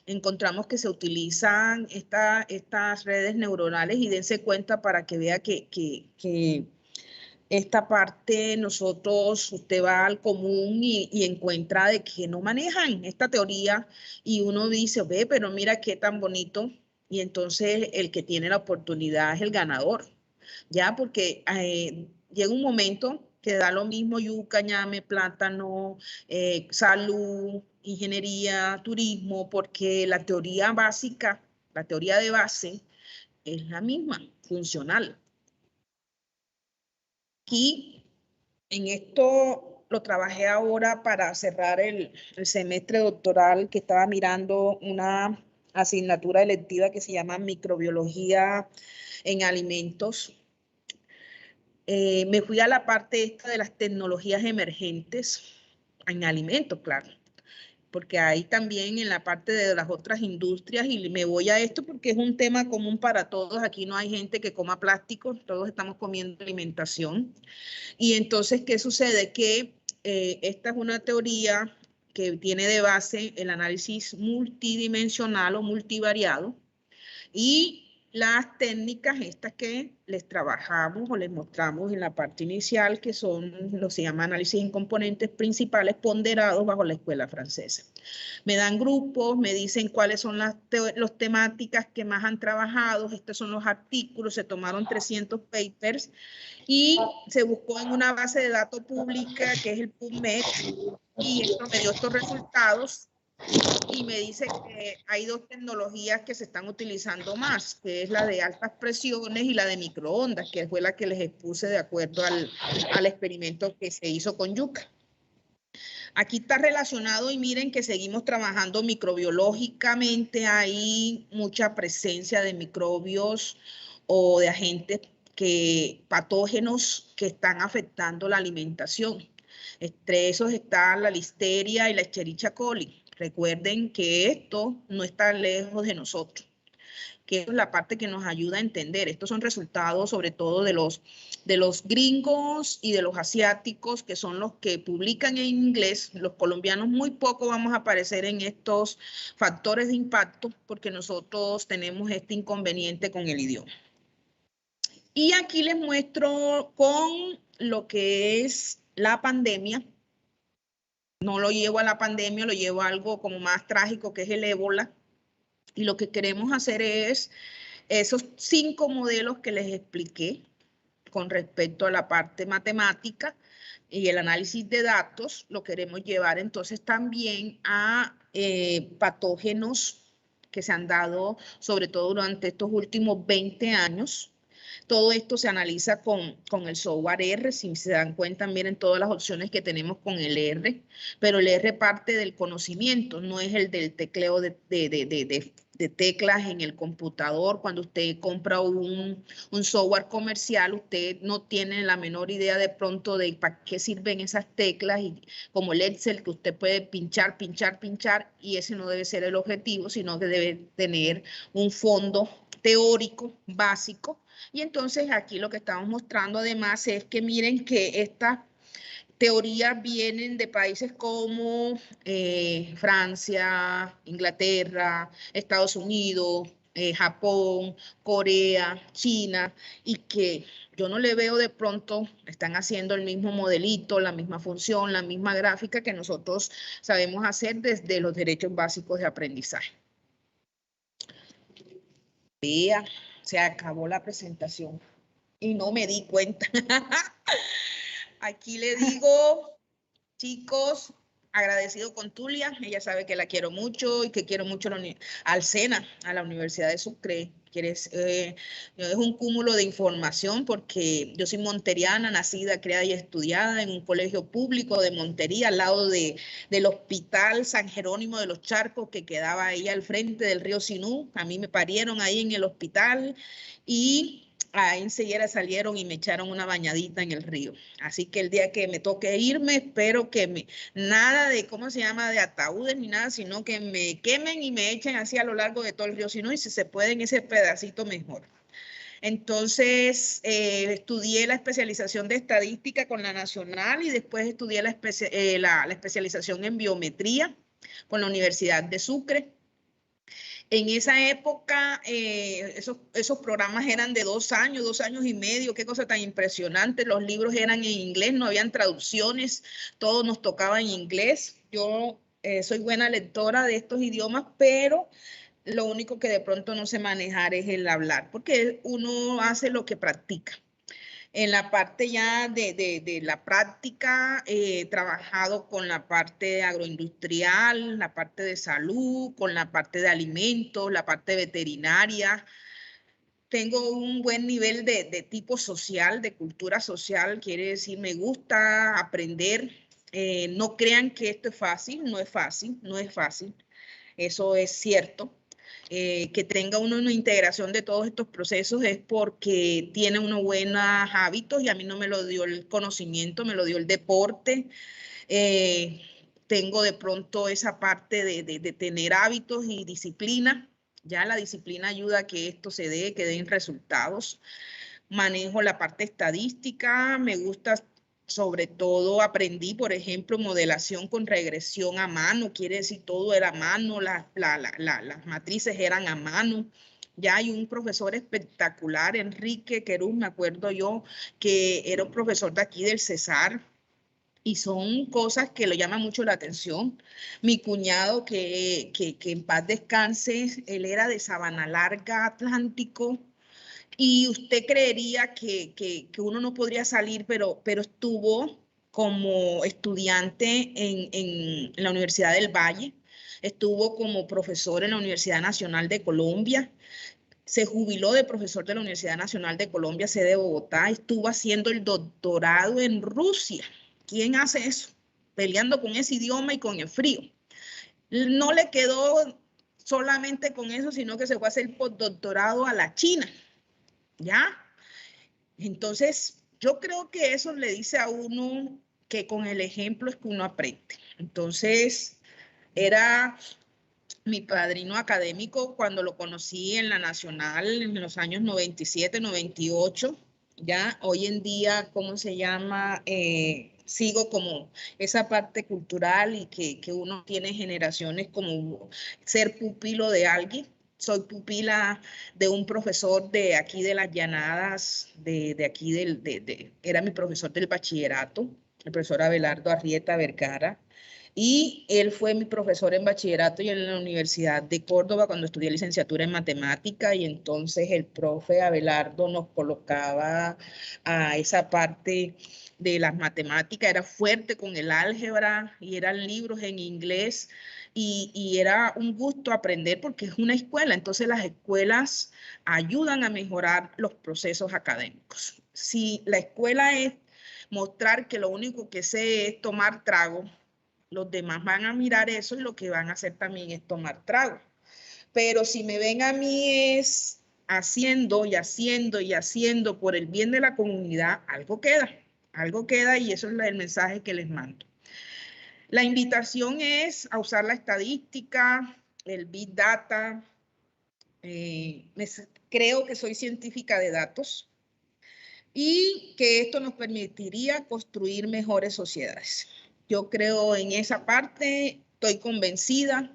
encontramos que se utilizan estas redes neuronales, y dense cuenta para que vea que esta parte usted va al común y encuentra de que no manejan esta teoría, y uno dice, ve, pero mira qué tan bonito, y entonces el que tiene la oportunidad es el ganador, ya, porque llega un momento que da lo mismo yuca, ñame, plátano, salud, ingeniería, turismo, porque la teoría básica, la teoría de base es la misma, funcional. Aquí, en esto lo trabajé ahora para cerrar el semestre doctoral, que estaba mirando una asignatura electiva que se llama microbiología en alimentos. Me fui a la parte esta de las tecnologías emergentes en alimentos, claro, porque hay también en la parte de las otras industrias, y me voy a esto porque es un tema común para todos. Aquí no hay gente que coma plástico, todos estamos comiendo alimentación. Y entonces, ¿qué sucede? Que esta es una teoría que tiene de base el análisis multidimensional o multivariado, y las técnicas estas que les trabajamos o les mostramos en la parte inicial, que son lo que se llama análisis en componentes principales ponderados bajo la escuela francesa. Me dan grupos, me dicen cuáles son las temáticas que más han trabajado, estos son los artículos, se tomaron 300 papers y se buscó en una base de datos pública que es el PubMed, y esto me dio estos resultados. Y me dice que hay dos tecnologías que se están utilizando más, que es la de altas presiones y la de microondas, que fue la que les expuse de acuerdo al experimento que se hizo con yuca. Aquí está relacionado y miren que seguimos trabajando microbiológicamente, hay mucha presencia de microbios o de agentes patógenos que están afectando la alimentación. Entre esos están la listeria y la Escherichia coli. Recuerden que esto no está lejos de nosotros, que es la parte que nos ayuda a entender. Estos son resultados sobre todo de los gringos y de los asiáticos, que son los que publican en inglés. Los colombianos muy poco vamos a aparecer en estos factores de impacto porque nosotros tenemos este inconveniente con el idioma. Y aquí les muestro con lo que es la pandemia. No lo llevo a la pandemia, lo llevo a algo como más trágico, que es el ébola. Y lo que queremos hacer es esos 5 modelos que les expliqué con respecto a la parte matemática y el análisis de datos, lo queremos llevar entonces también a patógenos que se han dado, sobre todo durante estos últimos 20 años. Todo esto se analiza con el software R. Si se dan cuenta, miren todas las opciones que tenemos con el R, pero el R parte del conocimiento, no es el del tecleo de teclas en el computador. Cuando usted compra un software comercial, usted no tiene la menor idea de pronto de para qué sirven esas teclas, y como el Excel, que usted puede pinchar, y ese no debe ser el objetivo, sino que debe tener un fondo teórico básico. Y entonces aquí lo que estamos mostrando además es que miren que estas teorías vienen de países como Francia, Inglaterra, Estados Unidos, Japón, Corea, China, y que yo no le veo de pronto, están haciendo el mismo modelito, la misma función, la misma gráfica que nosotros sabemos hacer desde los derechos básicos de aprendizaje. Vea, se acabó la presentación y no me di cuenta. Aquí le digo, chicos, agradecido con Tulia. Ella sabe que la quiero mucho y que quiero mucho al SENA, a la Universidad de Sucre. Es un cúmulo de información porque yo soy monteriana, nacida, criada y estudiada en un colegio público de Montería, al lado del Hospital San Jerónimo de los Charcos, que quedaba ahí al frente del río Sinú. A mí me parieron ahí en el hospital y ahí enseguida salieron y me echaron una bañadita en el río. Así que el día que me toque irme, espero que nada de, ¿cómo se llama?, de ataúdes ni nada, sino que me quemen y me echen así a lo largo de todo el río Sinú, y si se puede en ese pedacito mejor. Entonces, estudié la especialización de estadística con la Nacional y después estudié la especialización en biometría con la Universidad de Sucre. En esa época, esos programas eran de 2 años, 2 años y medio, qué cosa tan impresionante. Los libros eran en inglés, no habían traducciones, todo nos tocaba en inglés. Yo soy buena lectora de estos idiomas, pero lo único que de pronto no sé manejar es el hablar, porque uno hace lo que practica. En la parte ya de la práctica, he trabajado con la parte agroindustrial, la parte de salud, con la parte de alimentos, la parte veterinaria. Tengo un buen nivel de tipo social, de cultura social, quiere decir, me gusta aprender. No crean que esto es fácil, no es fácil, no es fácil. Eso es cierto. Que tenga uno una integración de todos estos procesos es porque tiene unos buenos hábitos, y a mí no me lo dio el conocimiento, me lo dio el deporte. Tengo de pronto esa parte de tener hábitos y disciplina. Ya la disciplina ayuda a que esto se dé, que den resultados. Manejo la parte estadística, me gusta. Sobre todo aprendí, por ejemplo, modelación con regresión a mano, quiere decir todo era a mano, las matrices eran a mano. Ya hay un profesor espectacular, Enrique Querús, me acuerdo yo, que era un profesor de aquí del Cesar, y son cosas que le llaman mucho la atención. Mi cuñado, que en paz descanse, él era de Sabana Larga, Atlántico, y usted creería que uno no podría salir, pero estuvo como estudiante en la Universidad del Valle, estuvo como profesor en la Universidad Nacional de Colombia, se jubiló de profesor de la Universidad Nacional de Colombia, sede de Bogotá, estuvo haciendo el doctorado en Rusia. ¿Quién hace eso? Peleando con ese idioma y con el frío. No le quedó solamente con eso, sino que se fue a hacer postdoctorado a la China, ¿ya? Entonces, yo creo que eso le dice a uno que con el ejemplo es que uno aprende. Entonces, era mi padrino académico cuando lo conocí en la Nacional en los años 97, 98. Ya hoy en día, ¿cómo se llama? Sigo como esa parte cultural y que uno tiene generaciones como ser pupilo de alguien. Soy pupila de un profesor de aquí de las Llanadas, de aquí era mi profesor del bachillerato, el profesor Abelardo Arrieta Vergara. Y él fue mi profesor en bachillerato y en la Universidad de Córdoba cuando estudié licenciatura en matemática, y entonces el profe Abelardo nos colocaba a esa parte de las matemáticas, era fuerte con el álgebra y eran libros en inglés y era un gusto aprender porque es una escuela, entonces las escuelas ayudan a mejorar los procesos académicos. Si la escuela es mostrar que lo único que sé es tomar trago, los demás van a mirar eso y lo que van a hacer también es tomar trago. Pero si me ven a mí es haciendo y haciendo y haciendo por el bien de la comunidad, algo queda y eso es el mensaje que les mando. La invitación es a usar la estadística, el Big Data. Creo que soy científica de datos y que esto nos permitiría construir mejores sociedades. Yo creo en esa parte, estoy convencida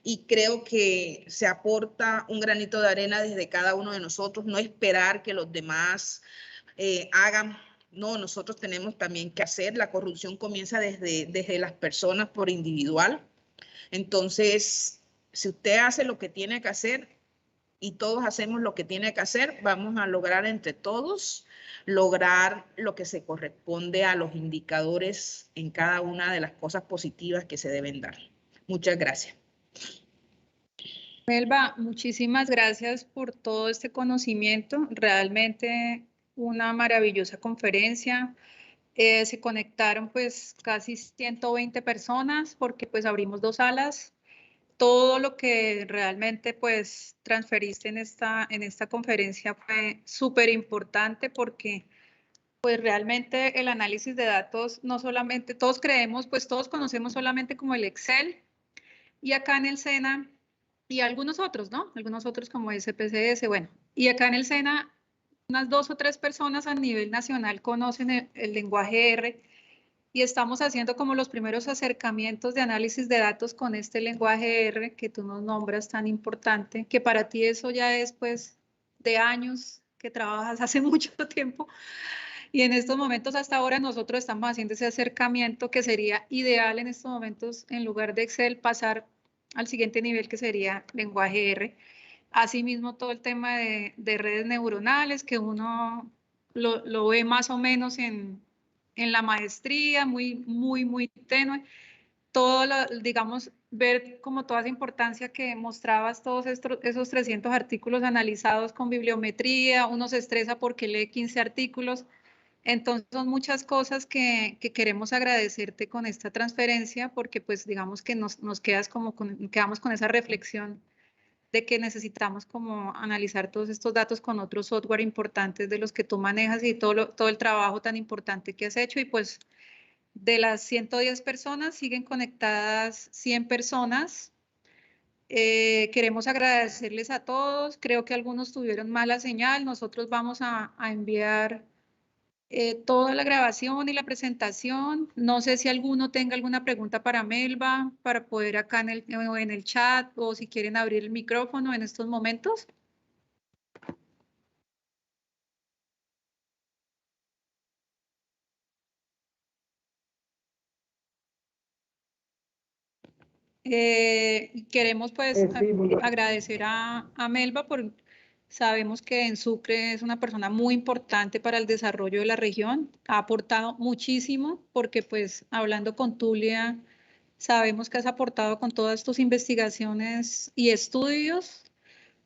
y creo que se aporta un granito de arena desde cada uno de nosotros, no esperar que los demás hagan. No, nosotros tenemos también que hacer. La corrupción comienza desde las personas por individual. Entonces, si usted hace lo que tiene que hacer y todos hacemos lo que tiene que hacer, vamos a lograr entre todos lograr lo que se corresponde a los indicadores en cada una de las cosas positivas que se deben dar. Muchas gracias. Melba, muchísimas gracias por todo este conocimiento. Realmente una maravillosa conferencia. Se conectaron pues casi 120 personas porque pues abrimos 2 salas. Todo lo que realmente pues transferiste en esta conferencia fue súper importante porque pues realmente el análisis de datos no solamente, todos creemos, pues todos conocemos solamente como el Excel y acá en el SENA y algunos otros, ¿no? Algunos otros como SPSS, bueno, y acá en el SENA unas 2 o 3 personas a nivel nacional conocen el lenguaje R y estamos haciendo como los primeros acercamientos de análisis de datos con este lenguaje R que tú nos nombras tan importante, que para ti eso ya es pues de años que trabajas hace mucho tiempo y en estos momentos hasta ahora nosotros estamos haciendo ese acercamiento que sería ideal en estos momentos en lugar de Excel pasar al siguiente nivel que sería lenguaje R. Asimismo todo el tema de redes neuronales que uno lo ve más o menos en la maestría, muy tenue. Todo, digamos, ver como toda esa importancia que mostrabas todos esos 300 artículos analizados con bibliometría, uno se estresa porque lee 15 artículos. Entonces son muchas cosas que queremos agradecerte con esta transferencia porque pues digamos que nos quedamos con esa reflexión de que necesitamos como analizar todos estos datos con otros software importantes de los que tú manejas y todo el trabajo tan importante que has hecho y pues de las 110 personas siguen conectadas 100 personas. Queremos agradecerles a todos, creo que algunos tuvieron mala señal, nosotros vamos a enviar toda la grabación y la presentación. No sé si alguno tenga alguna pregunta para Melba, para poder acá en el chat o si quieren abrir el micrófono en estos momentos. Queremos pues agradecer a Melba sabemos que en Sucre es una persona muy importante para el desarrollo de la región, ha aportado muchísimo porque pues hablando con Tulia sabemos que has aportado con todas tus investigaciones y estudios.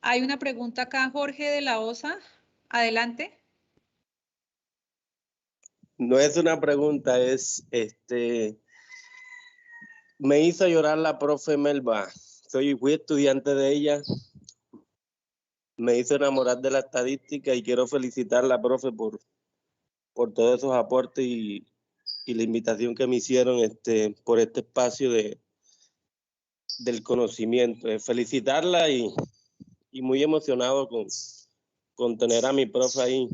Hay una pregunta acá, Jorge de la OSA, adelante. No es una pregunta, es me hizo llorar la profe Melba. Fui estudiante de ella. Me hizo enamorar de la estadística y quiero felicitarla, profe, por todos esos aportes y la invitación que me hicieron por este espacio del conocimiento. Felicitarla y muy emocionado con tener a mi profe ahí